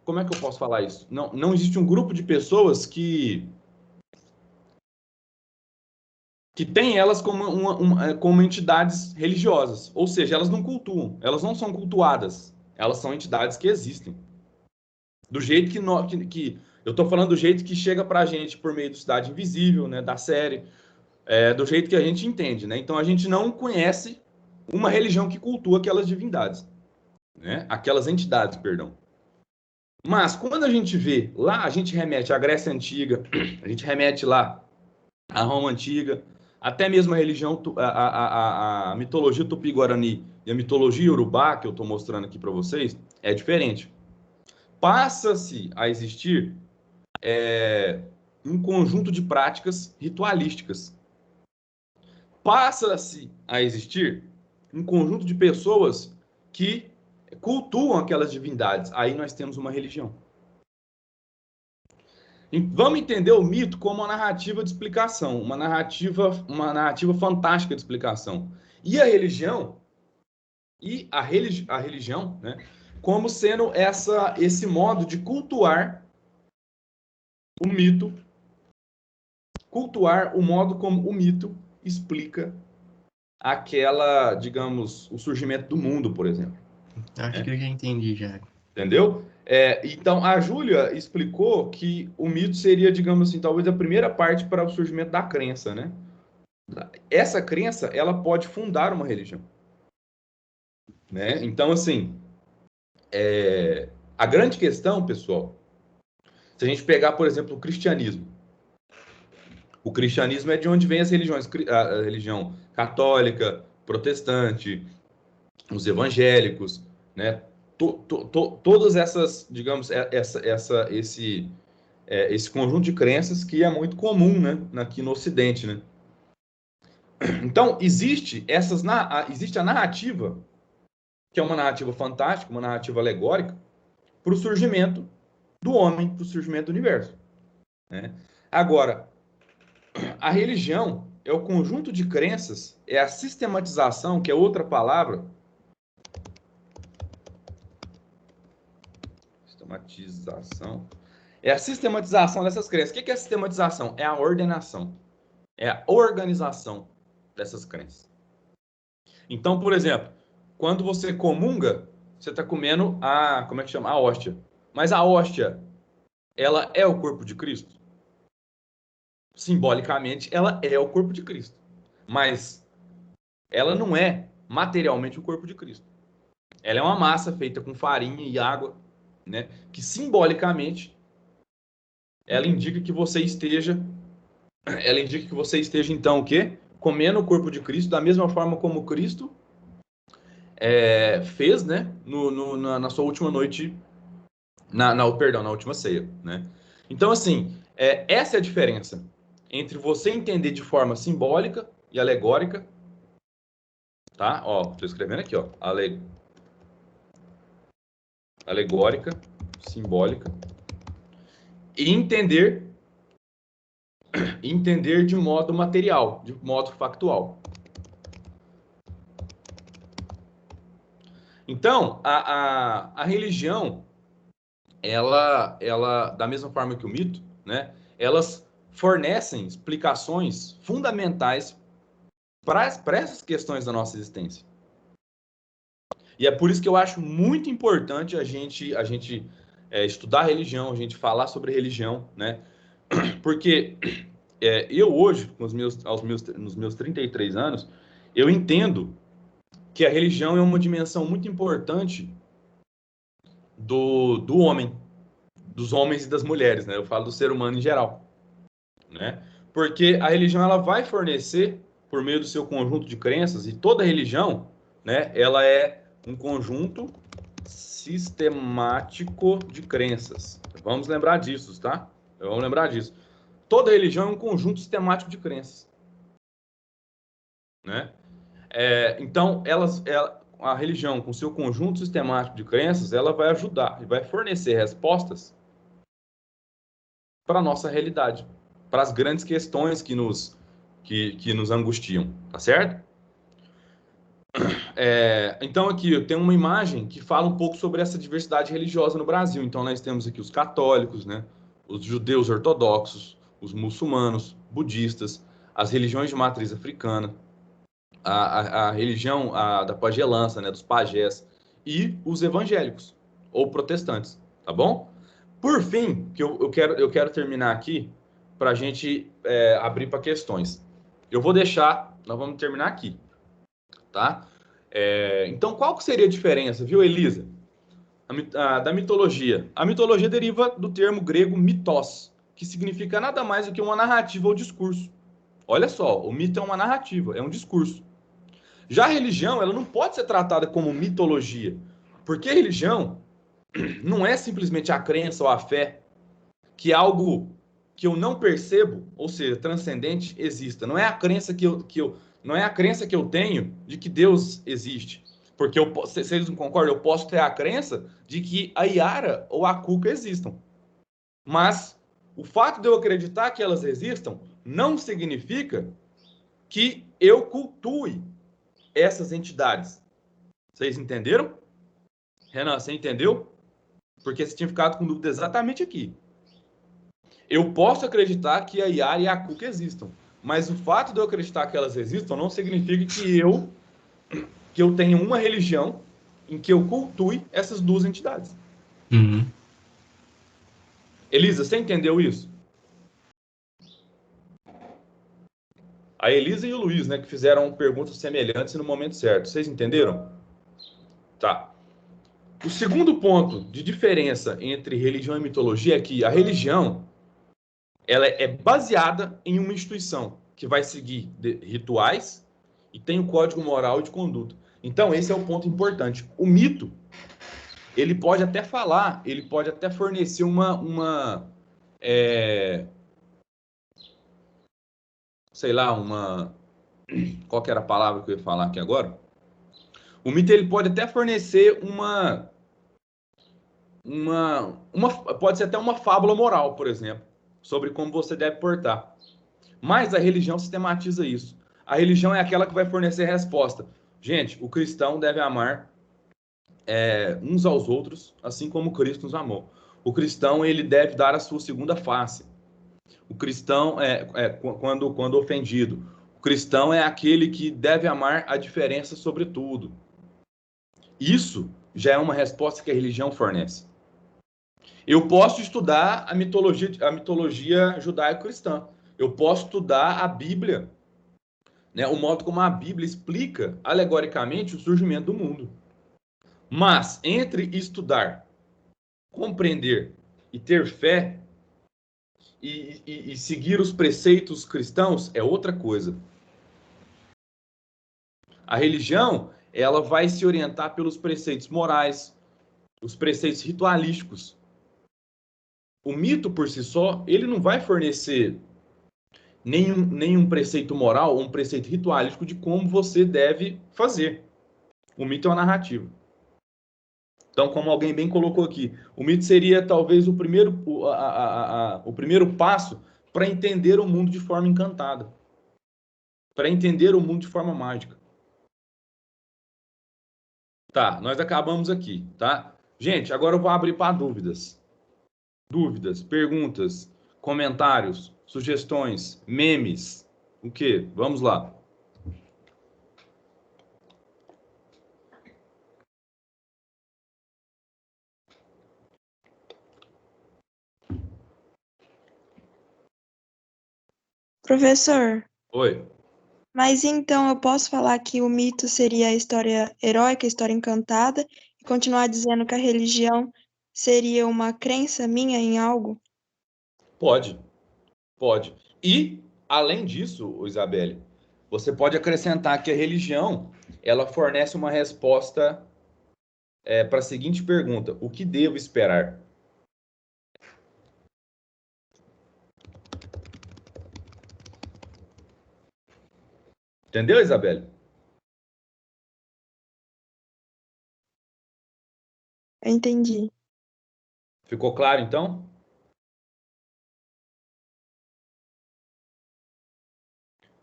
como é que eu posso falar isso? Não existe um grupo de pessoas que tem elas como entidades religiosas. Ou seja, elas não cultuam, elas não são cultuadas. Elas são entidades que existem. Do jeito que eu estou falando do jeito que chega para a gente por meio do Cidade Invisível, né, da série, do jeito que a gente entende, né? Então a gente não conhece uma religião que cultua aquelas divindades, né? Aquelas entidades, perdão. Mas quando a gente vê lá, a gente remete à Grécia Antiga, a gente remete lá à Roma Antiga, até mesmo a religião, a mitologia tupi-guarani e a mitologia iorubá, que eu estou mostrando aqui para vocês, é diferente. Passa-se a existir um conjunto de práticas ritualísticas. Passa-se a existir um conjunto de pessoas que cultuam aquelas divindades. Aí nós temos uma religião. Vamos entender o mito como uma narrativa de explicação, uma narrativa fantástica de explicação. E a religião, né, como sendo esse modo de cultuar o mito, cultuar o modo como o mito explica aquela, digamos, o surgimento do mundo, por exemplo. Acho que eu já entendi já. Entendeu? Então, a Júlia explicou que o mito seria, digamos assim, talvez a primeira parte para o surgimento da crença, né? Essa crença, ela pode fundar uma religião, né? Então, assim, a grande questão, pessoal, se a gente pegar, por exemplo, o cristianismo é de onde vem as religiões, a religião católica, protestante, os evangélicos, né? Todas essas, digamos, esse conjunto de crenças que é muito comum, né, aqui no Ocidente, né? Então, existe a narrativa, que é uma narrativa fantástica, uma narrativa alegórica, para o surgimento do homem, para o surgimento do universo, né? Agora, a religião é o conjunto de crenças, é a sistematização, que é outra palavra. Sistematização. É a sistematização dessas crenças. O que é a sistematização? É a ordenação. É a organização dessas crenças. Então, por exemplo, quando você comunga, você está comendo como é que chama? A hóstia. Mas a hóstia, ela é o corpo de Cristo? Simbolicamente, ela é o corpo de Cristo. Mas ela não é materialmente o corpo de Cristo. Ela é uma massa feita com farinha e água, né? Que simbolicamente ela indica que você esteja então o quê? Comendo o corpo de Cristo da mesma forma como Cristo fez, né? Na sua última noite, na última ceia, né? Então, assim, essa é a diferença entre você entender de forma simbólica e alegórica, tá? Ó, tô escrevendo aqui, ó, alegórica, simbólica, e entender entender de modo material, de modo factual. Então, a religião, ela, da mesma forma que o mito, né, elas fornecem explicações fundamentais para essas questões da nossa existência. E é por isso que eu acho muito importante a gente estudar religião, a gente falar sobre religião, né? Porque eu hoje, nos meus 33 anos, eu entendo que a religião é uma dimensão muito importante do homem, dos homens e das mulheres, né? Eu falo do ser humano em geral, né? Porque a religião ela vai fornecer, por meio do seu conjunto de crenças, e toda religião, né? Ela é um conjunto sistemático de crenças. Vamos lembrar disso, tá? Vamos lembrar disso. Toda religião é um conjunto sistemático de crenças, né? Então, a religião, com seu conjunto sistemático de crenças, ela vai ajudar e vai fornecer respostas para a nossa realidade, para as grandes questões que nos angustiam, tá certo? Então, aqui eu tenho uma imagem que fala um pouco sobre essa diversidade religiosa no Brasil. Então, nós temos aqui os católicos, né? Os judeus ortodoxos, os muçulmanos, budistas, as religiões de matriz africana, a religião da pagelança, né? Dos pajés, e os evangélicos, ou protestantes, tá bom? Por fim, que eu quero terminar aqui, para a gente abrir para questões. Nós vamos terminar aqui, tá? Então, qual que seria a diferença, viu, Elisa, da mitologia? A mitologia deriva do termo grego mitos, que significa nada mais do que uma narrativa ou discurso. Olha só, o mito é uma narrativa, é um discurso. Já a religião, ela não pode ser tratada como mitologia, porque a religião não é simplesmente a crença ou a fé que algo que eu não percebo, ou seja, transcendente, exista. Não é a crença não é a crença que eu tenho de que Deus existe. Porque vocês não concordam, eu posso ter a crença de que a Yara ou a Cuca existam. Mas o fato de eu acreditar que elas existam não significa que eu cultue essas entidades. Vocês entenderam? Renan, você entendeu? Porque você tinha ficado com dúvida exatamente aqui. Eu posso acreditar que a Yara e a Cuca existam, mas o fato de eu acreditar que elas existam não significa que eu tenha uma religião em que eu cultue essas duas entidades. Uhum. Elisa, você entendeu isso? A Elisa e o Luiz, né, que fizeram perguntas semelhantes no momento certo. Vocês entenderam? Tá. O segundo ponto de diferença entre religião e mitologia é que a religião ela é baseada em uma instituição que vai seguir rituais e tem o código moral e de conduta. Então, esse é o ponto importante. O mito, ele pode até falar, ele pode até fornecer qual que era a palavra que eu ia falar aqui agora? O mito, ele pode até fornecer pode ser até uma fábula moral, por exemplo, sobre como você deve portar. Mas a religião sistematiza isso. A religião é aquela que vai fornecer resposta. Gente, o cristão deve amar uns aos outros, assim como Cristo nos amou. O cristão, ele deve dar a sua segunda face. O cristão, quando ofendido, o cristão é aquele que deve amar a diferença sobre tudo. Isso já é uma resposta que a religião fornece. Eu posso estudar a mitologia judaico-cristã. Eu posso estudar a Bíblia, né, o modo como a Bíblia explica alegoricamente o surgimento do mundo. Mas entre estudar, compreender e ter fé e seguir os preceitos cristãos é outra coisa. A religião, ela vai se orientar pelos preceitos morais, os preceitos ritualísticos. O mito por si só, ele não vai fornecer nenhum preceito moral ou um preceito ritualístico de como você deve fazer. O mito é uma narrativa. Então, como alguém bem colocou aqui, o mito seria talvez o primeiro passo para entender o mundo de forma encantada, para entender o mundo de forma mágica. Tá, nós acabamos aqui, tá? Gente, agora eu vou abrir para dúvidas. Dúvidas, perguntas, comentários, sugestões, memes, o quê? Vamos lá. Professor, Oi. mas então eu posso falar que o mito seria a história heróica, a história encantada, e continuar dizendo que a religião seria uma crença minha em algo? Pode, pode. E, além disso, Isabelle, você pode acrescentar que a religião, ela fornece uma resposta para a seguinte pergunta: o que devo esperar? Entendeu, Isabelle? Eu entendi. Ficou claro, então?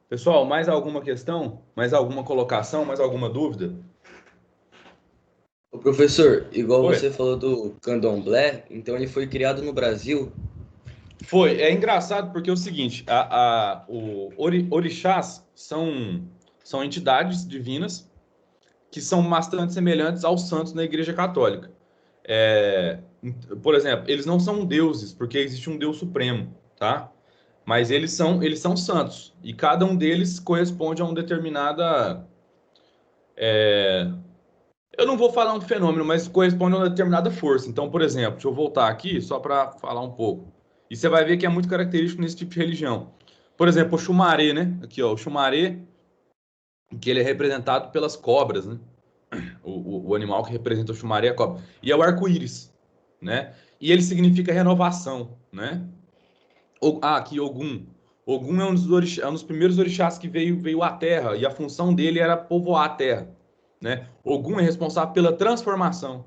Pessoal, mais alguma questão? Mais alguma colocação? Mais alguma dúvida? Ô, professor, igual Oi. você falou do candomblé, então ele foi criado no Brasil. Foi. É engraçado porque é o seguinte, orixás são entidades divinas que são bastante semelhantes aos santos na Igreja Católica. Por exemplo, eles não são deuses, porque existe um Deus supremo, tá? Mas eles são santos, e cada um deles corresponde a uma determinada... eu não vou falar um fenômeno, mas corresponde a uma determinada força. Então, por exemplo, deixa eu voltar aqui só para falar um pouco. E você vai ver que é muito característico nesse tipo de religião. Por exemplo, o Xumaré, né? Aqui, ó, o Xumaré, que ele é representado pelas cobras, né? O animal que representa o Xumaré é a cobra. E é o arco-íris, né? E ele significa renovação, né? Aqui, Ogum. Ogum é um dos primeiros orixás que veio à Terra, e a função dele era povoar a Terra, né? Ogum é responsável pela transformação.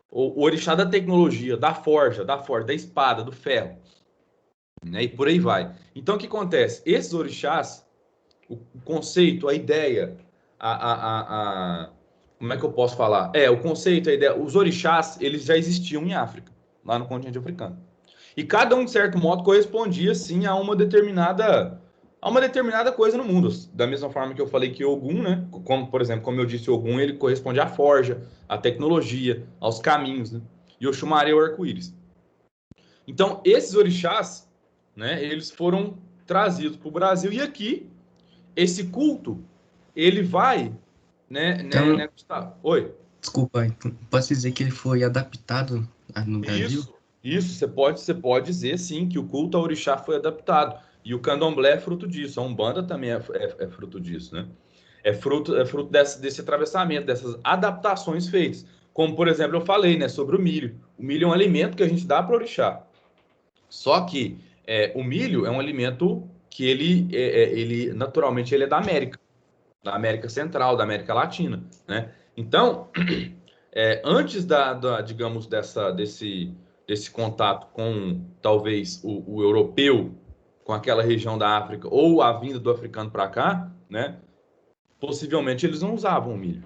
O orixá da tecnologia, da forja, da espada, do ferro, né? E por aí vai. Então, o que acontece? Esses orixás, o conceito, a ideia, como é que eu posso falar? O conceito, a ideia, os orixás, eles já existiam em África, lá no continente africano. E cada um, de certo modo, correspondia, sim, a uma determinada coisa no mundo. Da mesma forma que eu falei que Ogum, né? Como, por exemplo, como eu disse, Ogum, ele corresponde à forja, à tecnologia, aos caminhos, né? E o Xumaré é o arco-íris. Então, esses orixás, né? Eles foram trazidos para o Brasil. E aqui, esse culto, ele vai, Então, Gustavo? Oi. desculpa, então, posso dizer que ele foi adaptado no Brasil? Isso, você pode dizer sim que o culto ao orixá foi adaptado. E o candomblé é fruto disso, a Umbanda também é fruto disso, né? É fruto desse atravessamento, dessas adaptações feitas. Como, por exemplo, eu falei, né, sobre o milho. O milho é um alimento que a gente dá para o orixá. Só que o milho é um alimento que ele naturalmente ele é da América Central, da América Latina, né? Então, antes digamos, desse contato com talvez o europeu, com aquela região da África, ou a vinda do africano para cá, né? Possivelmente eles não usavam o milho.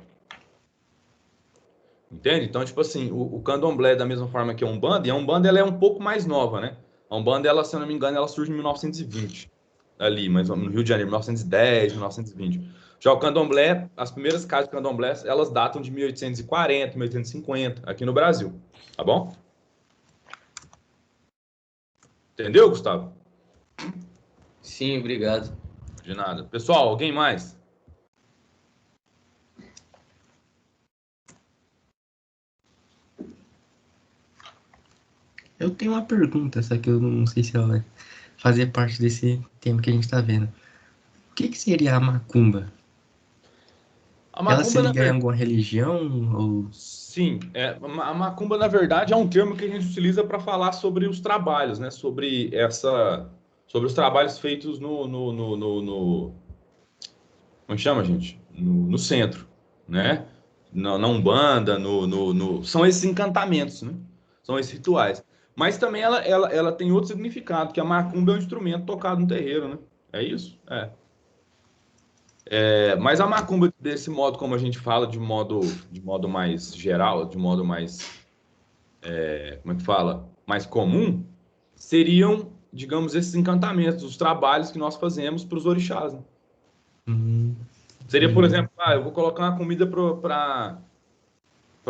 Entende? Então, tipo assim, o candomblé, da mesma forma que a Umbanda, e a Umbanda ela é um pouco mais nova, né? A Umbanda, ela, se eu não me engano, ela surge em 1920, ali, mas no Rio de Janeiro, 1910, 1920. Já o candomblé, as primeiras casas de candomblé, elas datam de 1840, 1850, aqui no Brasil, tá bom? Entendeu, Gustavo? Sim, obrigado. De nada. Pessoal, alguém mais? Eu tenho uma pergunta, só que eu não sei se ela vai fazer parte desse tema que a gente está vendo. O que seria a macumba? A Ela se macumba, liga em alguma religião? Ou... Sim, a macumba, na verdade, é um termo que a gente utiliza para falar sobre os trabalhos, né? Sobre os trabalhos feitos como chama, gente? No centro, né? Na Umbanda, são esses encantamentos, né? São esses rituais. Mas também ela tem outro significado, que a macumba é um instrumento tocado no terreiro, né? É isso? Mas a macumba, desse modo, como a gente fala, de modo mais geral, de modo mais, como é que fala? Mais comum, seriam, digamos, esses encantamentos, os trabalhos que nós fazemos para os orixás, né? Seria, por exemplo, eu vou colocar uma comida para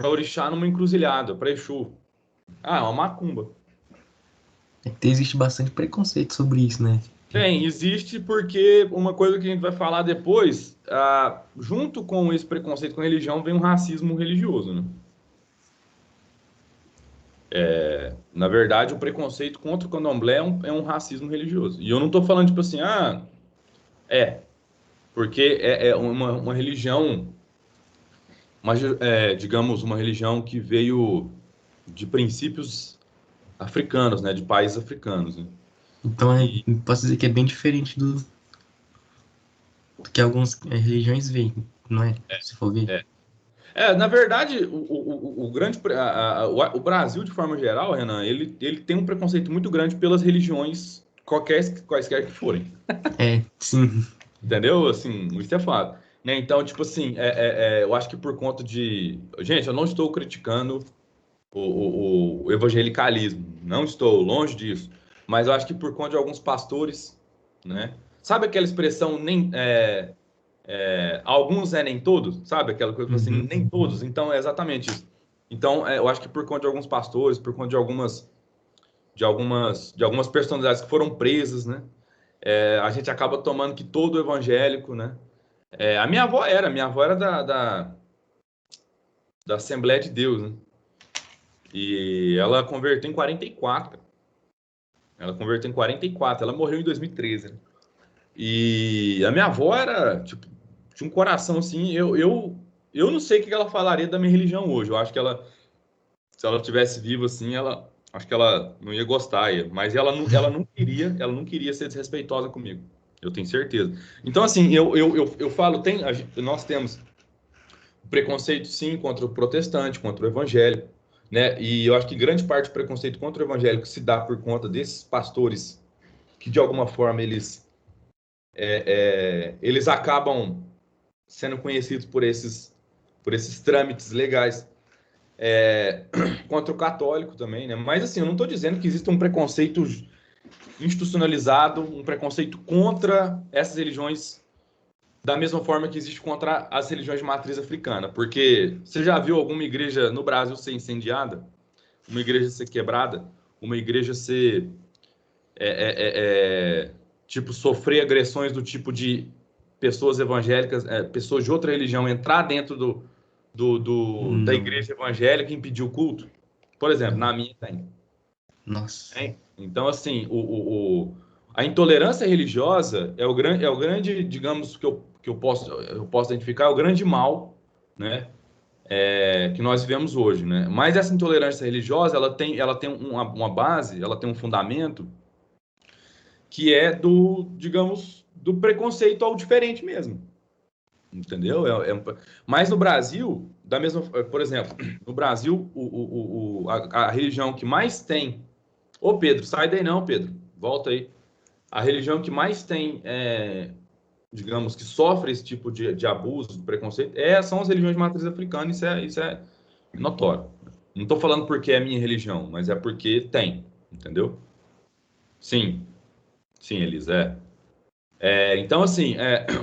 orixá numa encruzilhada, para Exu. É uma macumba. É que existe bastante preconceito sobre isso, né? Tem, existe porque uma coisa que a gente vai falar depois, junto com esse preconceito com a religião, vem um racismo religioso, né? Na verdade, o preconceito contra o candomblé é um racismo religioso. E eu não estou falando, tipo assim, porque é uma religião, digamos, uma religião que veio de princípios africanos, né? De países africanos, né? Então, posso dizer que é bem diferente do que algumas religiões veem, não é? Se for ver. Na verdade, o Brasil, de forma geral, Renan, ele tem um preconceito muito grande pelas religiões, quaisquer que forem. Sim. Entendeu? Assim, isso é fato. Né? Então, tipo assim, eu acho que por conta de... Gente, eu não estou criticando o evangelicalismo. Não estou, longe disso. Mas eu acho que por conta de alguns pastores, né? Sabe aquela expressão, alguns nem todos? Sabe aquela coisa assim, nem todos? Então, é exatamente isso. Então, eu acho que por conta de alguns pastores, por conta de algumas personalidades que foram presas, né? A gente acaba tomando que todo evangélico, né? A minha avó era da Assembleia de Deus, né? E ela converteu em 44. Ela converteu em 44. Ela morreu em 2013. Né? E a minha avó era, tipo, tinha um coração assim. Eu não sei o que ela falaria da minha religião hoje. Eu acho que se ela estivesse viva assim, acho que ela não ia gostar. Mas ela não queria ser desrespeitosa comigo. Eu tenho certeza. Então, assim, eu falo, nós temos preconceito, sim, contra o protestante, contra o evangélico, né? E eu acho que grande parte do preconceito contra o evangélico se dá por conta desses pastores que, de alguma forma, eles acabam sendo conhecidos por esses trâmites legais. Contra o católico também, né? Mas, assim, eu não estou dizendo que existe um preconceito institucionalizado, um preconceito contra essas religiões da mesma forma que existe contra as religiões de matriz africana. Porque você já viu alguma igreja no Brasil ser incendiada? Uma igreja ser quebrada? Uma igreja ser... tipo, sofrer agressões do tipo de pessoas evangélicas, pessoas de outra religião entrar dentro da igreja evangélica e impedir o culto? Por exemplo, na minha tem. Nossa. Então, assim, a intolerância religiosa é o grande, digamos, que eu posso identificar, é o grande mal, né, que nós vivemos hoje, né? Mas essa intolerância religiosa, ela tem uma base, ela tem um fundamento que é digamos, do preconceito ao diferente mesmo, entendeu? Mas no Brasil, por exemplo, no Brasil, a religião que mais tem... Ô, Pedro, sai daí não, Pedro. Volta aí. A religião que mais tem, digamos, que sofre esse tipo de abuso, de preconceito, são as religiões de matriz africana. Isso é notório. Não estou falando porque é a minha religião, mas é porque tem, entendeu? Sim, Elisa, então, assim,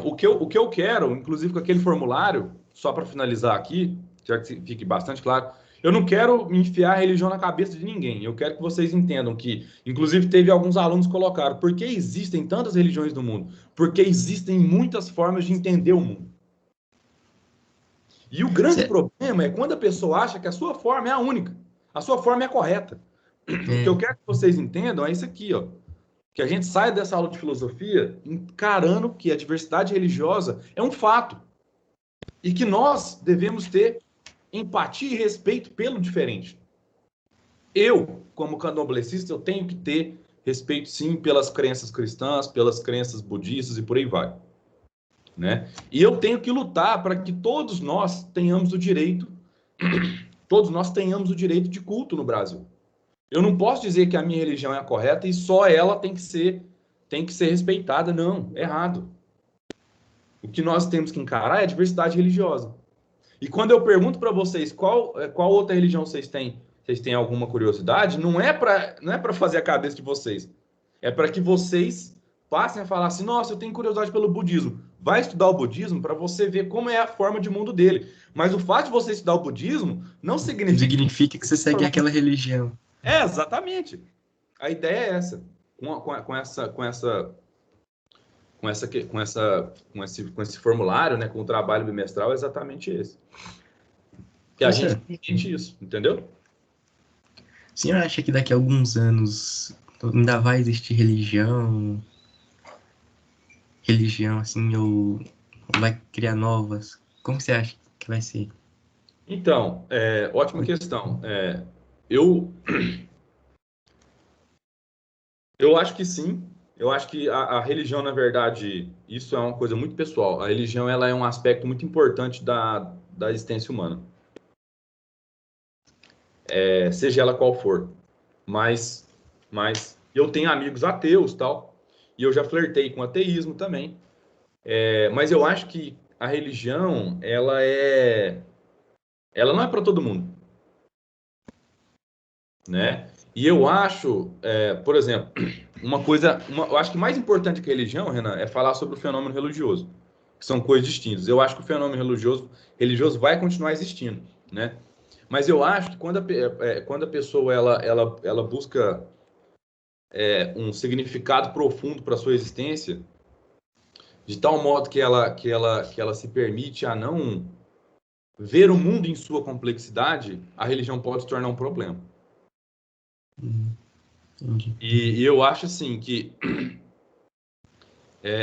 o que eu quero, inclusive com aquele formulário, só para finalizar aqui, já que fique bastante claro, eu não quero enfiar a religião na cabeça de ninguém. Eu quero que vocês entendam que, inclusive, teve alguns alunos que colocaram, por que existem tantas religiões no mundo? Porque existem muitas formas de entender o mundo. E o grande problema é quando a pessoa acha que a sua forma é a única, a sua forma é a correta. O que eu quero que vocês entendam é isso aqui, ó. Que a gente saia dessa aula de filosofia encarando que a diversidade religiosa é um fato. E que nós devemos ter empatia e respeito pelo diferente. Eu, como candomblessista, eu tenho que ter respeito, sim, pelas crenças cristãs, pelas crenças budistas e por aí vai. Né? E eu tenho que lutar para que todos nós tenhamos o direito de culto no Brasil. Eu não posso dizer que a minha religião é a correta e só ela tem que ser respeitada. Não, é errado. O que nós temos que encarar é a diversidade religiosa. E quando eu pergunto para vocês qual outra religião vocês têm alguma curiosidade, não é para fazer a cabeça de vocês. É para que vocês passem a falar assim: nossa, eu tenho curiosidade pelo budismo. Vai estudar o budismo para você ver como é a forma de mundo dele. Mas o fato de você estudar o budismo não significa Significa que você segue aquela religião. É, exatamente. A ideia é essa. Com esse formulário, né, com o trabalho bimestral, é exatamente esse. Que a gente entende isso, entendeu? O senhor acha que daqui a alguns anos ainda vai existir religião, assim, ou vai criar novas? Como você acha que vai ser? Então, ótima questão. Eu acho que sim. Eu acho que a religião, na verdade, isso é uma coisa muito pessoal. A religião, ela é um aspecto muito importante da existência humana. Seja ela qual for. Mas eu tenho amigos ateus, tal, e eu já flertei com ateísmo também. Mas eu acho que a religião, ela não é para todo mundo, né? E eu acho, por exemplo, eu acho que mais importante que a religião, Renan, é falar sobre o fenômeno religioso, que são coisas distintas. Eu acho que o fenômeno religioso vai continuar existindo, né? Mas eu acho que quando a pessoa ela busca um significado profundo para sua existência, de tal modo que ela se permite a não ver o mundo em sua complexidade, a religião pode se tornar um problema. Entendi. E eu acho assim que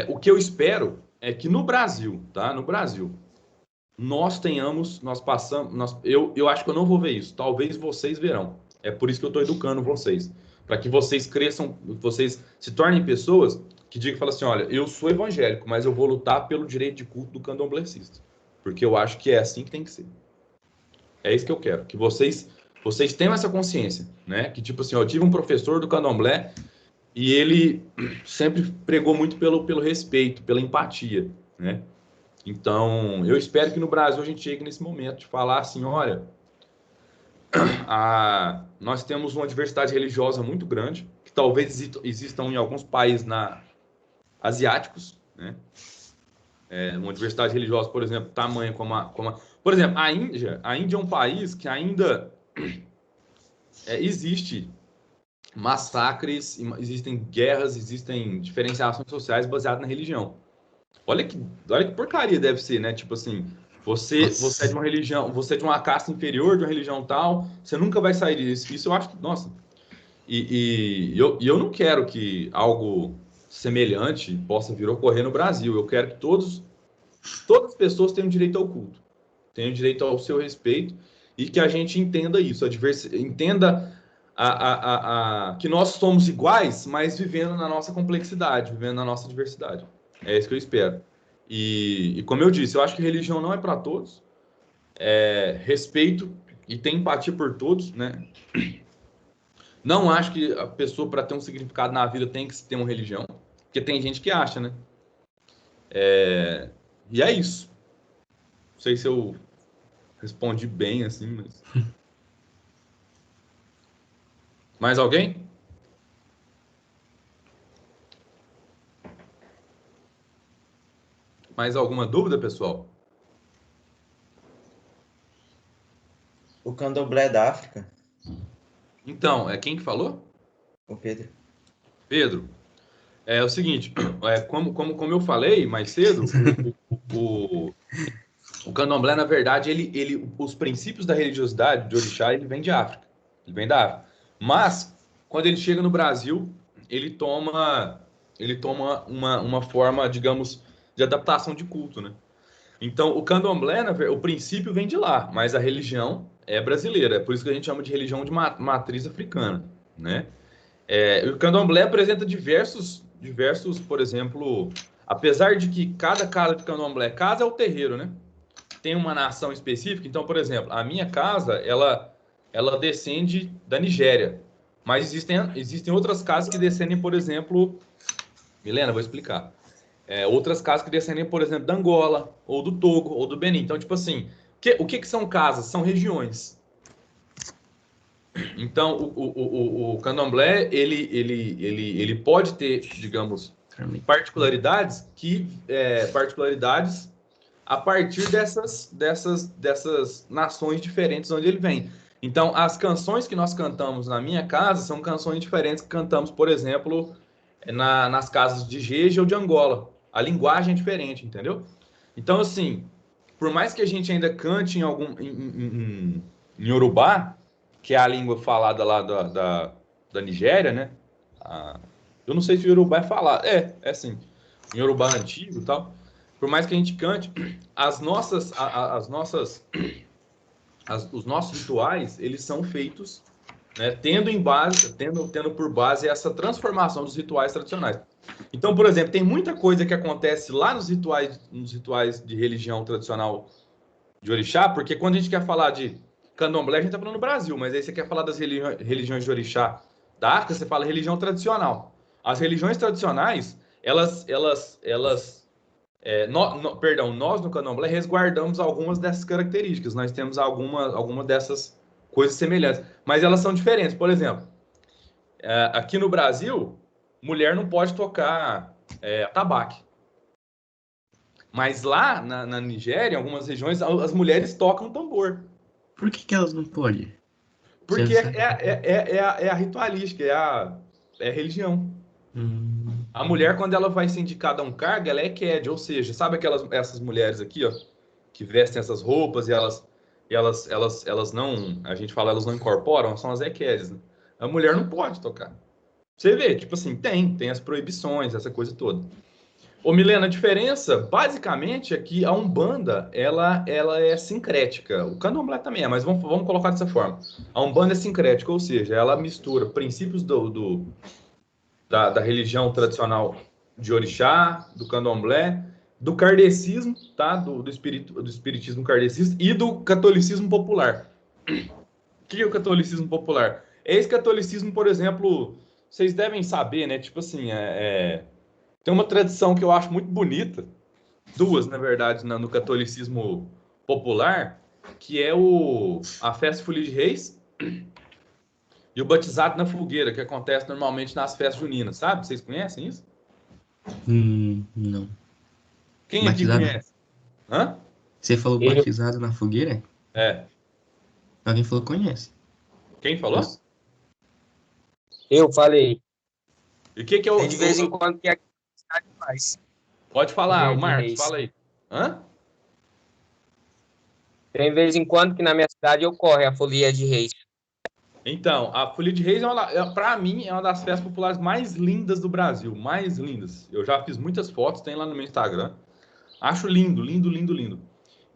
o que eu espero é que no Brasil, tá? No Brasil, eu acho que eu não vou ver isso. Talvez vocês verão. É por isso que eu estou educando vocês, para que vocês cresçam, vocês se tornem pessoas que digam, falam assim, olha, eu sou evangélico, mas eu vou lutar pelo direito de culto do candomblessista, porque eu acho que é assim que tem que ser. É isso que eu quero, que vocês tenham essa consciência, né? Que tipo assim, eu tive um professor do candomblé e ele sempre pregou muito pelo respeito, pela empatia, né? Então, eu espero que no Brasil a gente chegue nesse momento de falar assim, olha, nós temos uma diversidade religiosa muito grande, que talvez existam em alguns países asiáticos, né? Uma diversidade religiosa, por exemplo, tamanha por exemplo, a Índia é um país que ainda existe massacres, existem guerras, existem diferenciações sociais baseadas na religião. Olha que porcaria deve ser, né? Tipo assim, você é de uma religião, você é de uma casta inferior, de uma religião tal, você nunca vai sair disso. Isso eu acho que, nossa. E eu não quero que algo semelhante possa vir a ocorrer no Brasil. Eu quero que todas as pessoas tenham direito ao culto, tenham direito ao seu respeito e que a gente entenda isso, entenda que nós somos iguais, mas vivendo na nossa complexidade, vivendo na nossa diversidade. É isso que eu espero. E como eu disse, eu acho que religião não é para todos. Respeito e tem empatia por todos, né? Não acho que a pessoa, para ter um significado na vida, tem que ter uma religião. Porque tem gente que acha, né? E é isso. Não sei se eu respondi bem, assim, mas... Mais alguém? Mais alguma dúvida, pessoal? O candomblé da África, Então, quem que falou? o Pedro. Pedro, é o seguinte, como eu falei mais cedo, o candomblé, na verdade, os princípios da religiosidade de orixá, ele vem de África. Ele vem da África. Mas, quando ele chega no Brasil, ele toma uma forma, digamos, de adaptação de culto, né? Então, o candomblé, o princípio vem de lá, mas a religião é brasileira. É por isso que a gente chama de religião de matriz africana, né? O candomblé apresenta diversos, por exemplo, apesar de que cada casa de candomblé, casa é o terreiro, né? Tem uma nação específica. Então, por exemplo, a minha casa, ela descende da Nigéria. Mas existem outras casas que descendem, por exemplo... Milena, vou explicar. Outras casas que descendem, por exemplo, da Angola, ou do Togo, ou do Benin. Então, tipo assim, o que são casas? São regiões. Então, o candomblé, ele pode ter, digamos, particularidades a partir dessas nações diferentes onde ele vem. Então, as canções que nós cantamos na minha casa são canções diferentes que cantamos, por exemplo, nas casas de Jeje ou de Angola. A linguagem é diferente, entendeu? Então, assim, por mais que a gente ainda cante em Yorubá, que é a língua falada lá da Nigéria, né? Eu não sei se o Yorubá é falado. Sim. Em Yorubá antigo e tal. Por mais que a gente cante, os nossos rituais, eles são feitos, né, tendo por base essa transformação dos rituais tradicionais. Então, por exemplo, tem muita coisa que acontece lá nos rituais de religião tradicional de orixá, porque quando a gente quer falar de candomblé, a gente está falando no Brasil, mas aí você quer falar das religiões de orixá da África, você fala religião tradicional. As religiões tradicionais, nós no candomblé resguardamos algumas dessas características. Nós temos alguma dessas coisas semelhantes, mas elas são diferentes. Por exemplo, aqui no Brasil, mulher não pode tocar atabaque. Mas lá na Nigéria, em algumas regiões, as mulheres tocam tambor. Por que elas não podem? Porque é a ritualística, é a religião. A mulher, quando ela vai ser indicada a um cargo, ela é Eked, ou seja, sabe essas mulheres aqui, ó, que vestem essas roupas e elas não, a gente fala, elas não incorporam, são as Ekedes, né? A mulher não pode tocar. Você vê, tipo assim, tem as proibições, essa coisa toda. Ô, Milena, a diferença, basicamente, é que a Umbanda, ela é sincrética. O Candomblé também é, mas vamos colocar dessa forma. A Umbanda é sincrética, ou seja, ela mistura princípios da religião tradicional de orixá, do candomblé, do kardecismo, tá? do espiritismo kardecista e do catolicismo popular. O que é o catolicismo popular? Esse catolicismo, por exemplo, vocês devem saber, né? Tipo assim, tem uma tradição que eu acho muito bonita, duas, na verdade, no catolicismo popular, que é a festa Folia de Reis e o batizado na fogueira, que acontece normalmente nas festas juninas, sabe? Vocês conhecem isso? Não. Quem aqui conhece? Hã? Você falou batizado na fogueira? Alguém falou que conhece. Quem falou? Eu falei. E o que é o... Tem de vez em quando que a cidade faz. Pode falar, Folia o de Marcos, Reis. fala aí. Hã? Tem vez em quando que na minha cidade ocorre a Folia de Reis. Então, a Folia de Reis, para mim, é uma das festas populares mais lindas do Brasil. Mais lindas. Eu já fiz muitas fotos, tem lá no meu Instagram. Acho lindo, lindo, lindo, lindo.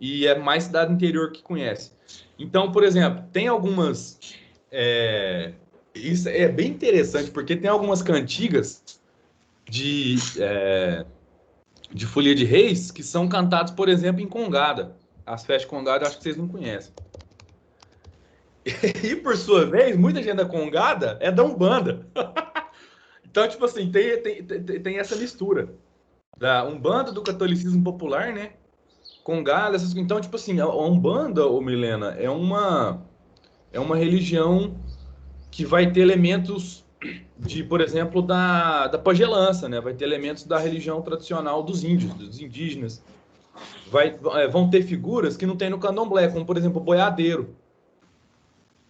E é mais cidade interior que conhece. Então, por exemplo, tem algumas... Isso é bem interessante, porque tem algumas cantigas de Folia de Reis que são cantadas, por exemplo, em Congada. As festas de Congada, eu acho que vocês não conhecem. E, por sua vez, muita gente da Congada é da Umbanda. Então, tipo assim, tem essa mistura da Umbanda, do catolicismo popular, né? Congada, essas... Então, tipo assim, a Umbanda, ô Milena, é uma religião que vai ter elementos por exemplo, da pagelança, né? Vai ter elementos da religião tradicional dos índios, dos indígenas. Vão ter figuras que não tem no candomblé, como, por exemplo, o boiadeiro,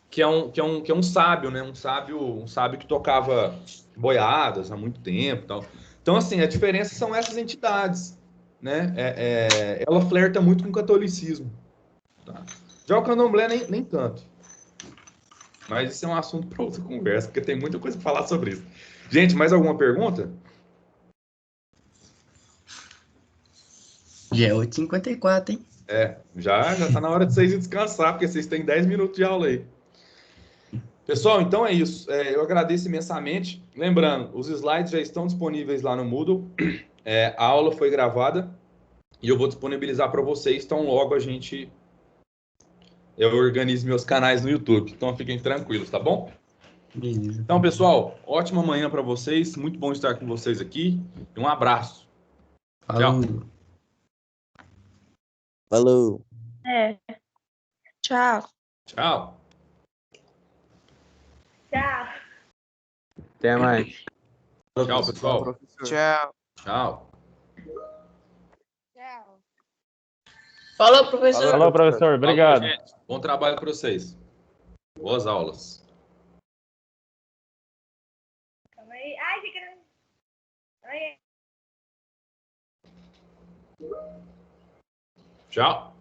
que é um sábio, né? Um sábio que tocava boiadas há muito tempo, tal. Então, assim, a diferença são essas entidades, né? Ela flerta muito com o catolicismo, tá? Já o candomblé nem tanto. Mas isso é um assunto para outra conversa, porque tem muita coisa para falar sobre isso. Gente, mais alguma pergunta? Já é 8h54, hein? Já tá na hora de vocês descansar, porque vocês têm 10 minutos de aula aí. Pessoal, então é isso. Eu agradeço imensamente. Lembrando, os slides já estão disponíveis lá no Moodle. A aula foi gravada e eu vou disponibilizar para vocês, então logo eu organizo meus canais no YouTube. Então fiquem tranquilos, tá bom? Beleza. Então, pessoal, ótima manhã para vocês. Muito bom estar com vocês aqui. E um abraço. Falou. Falou. Tchau. Tchau. Tchau. Até mais. Tchau, pessoal. Tchau. Tchau. Tchau. Falou, professor. Falou, professor. Obrigado. Falou, gente. Bom trabalho para vocês. Boas aulas. Calma aí. Ai, que grande. Ai, Tchau.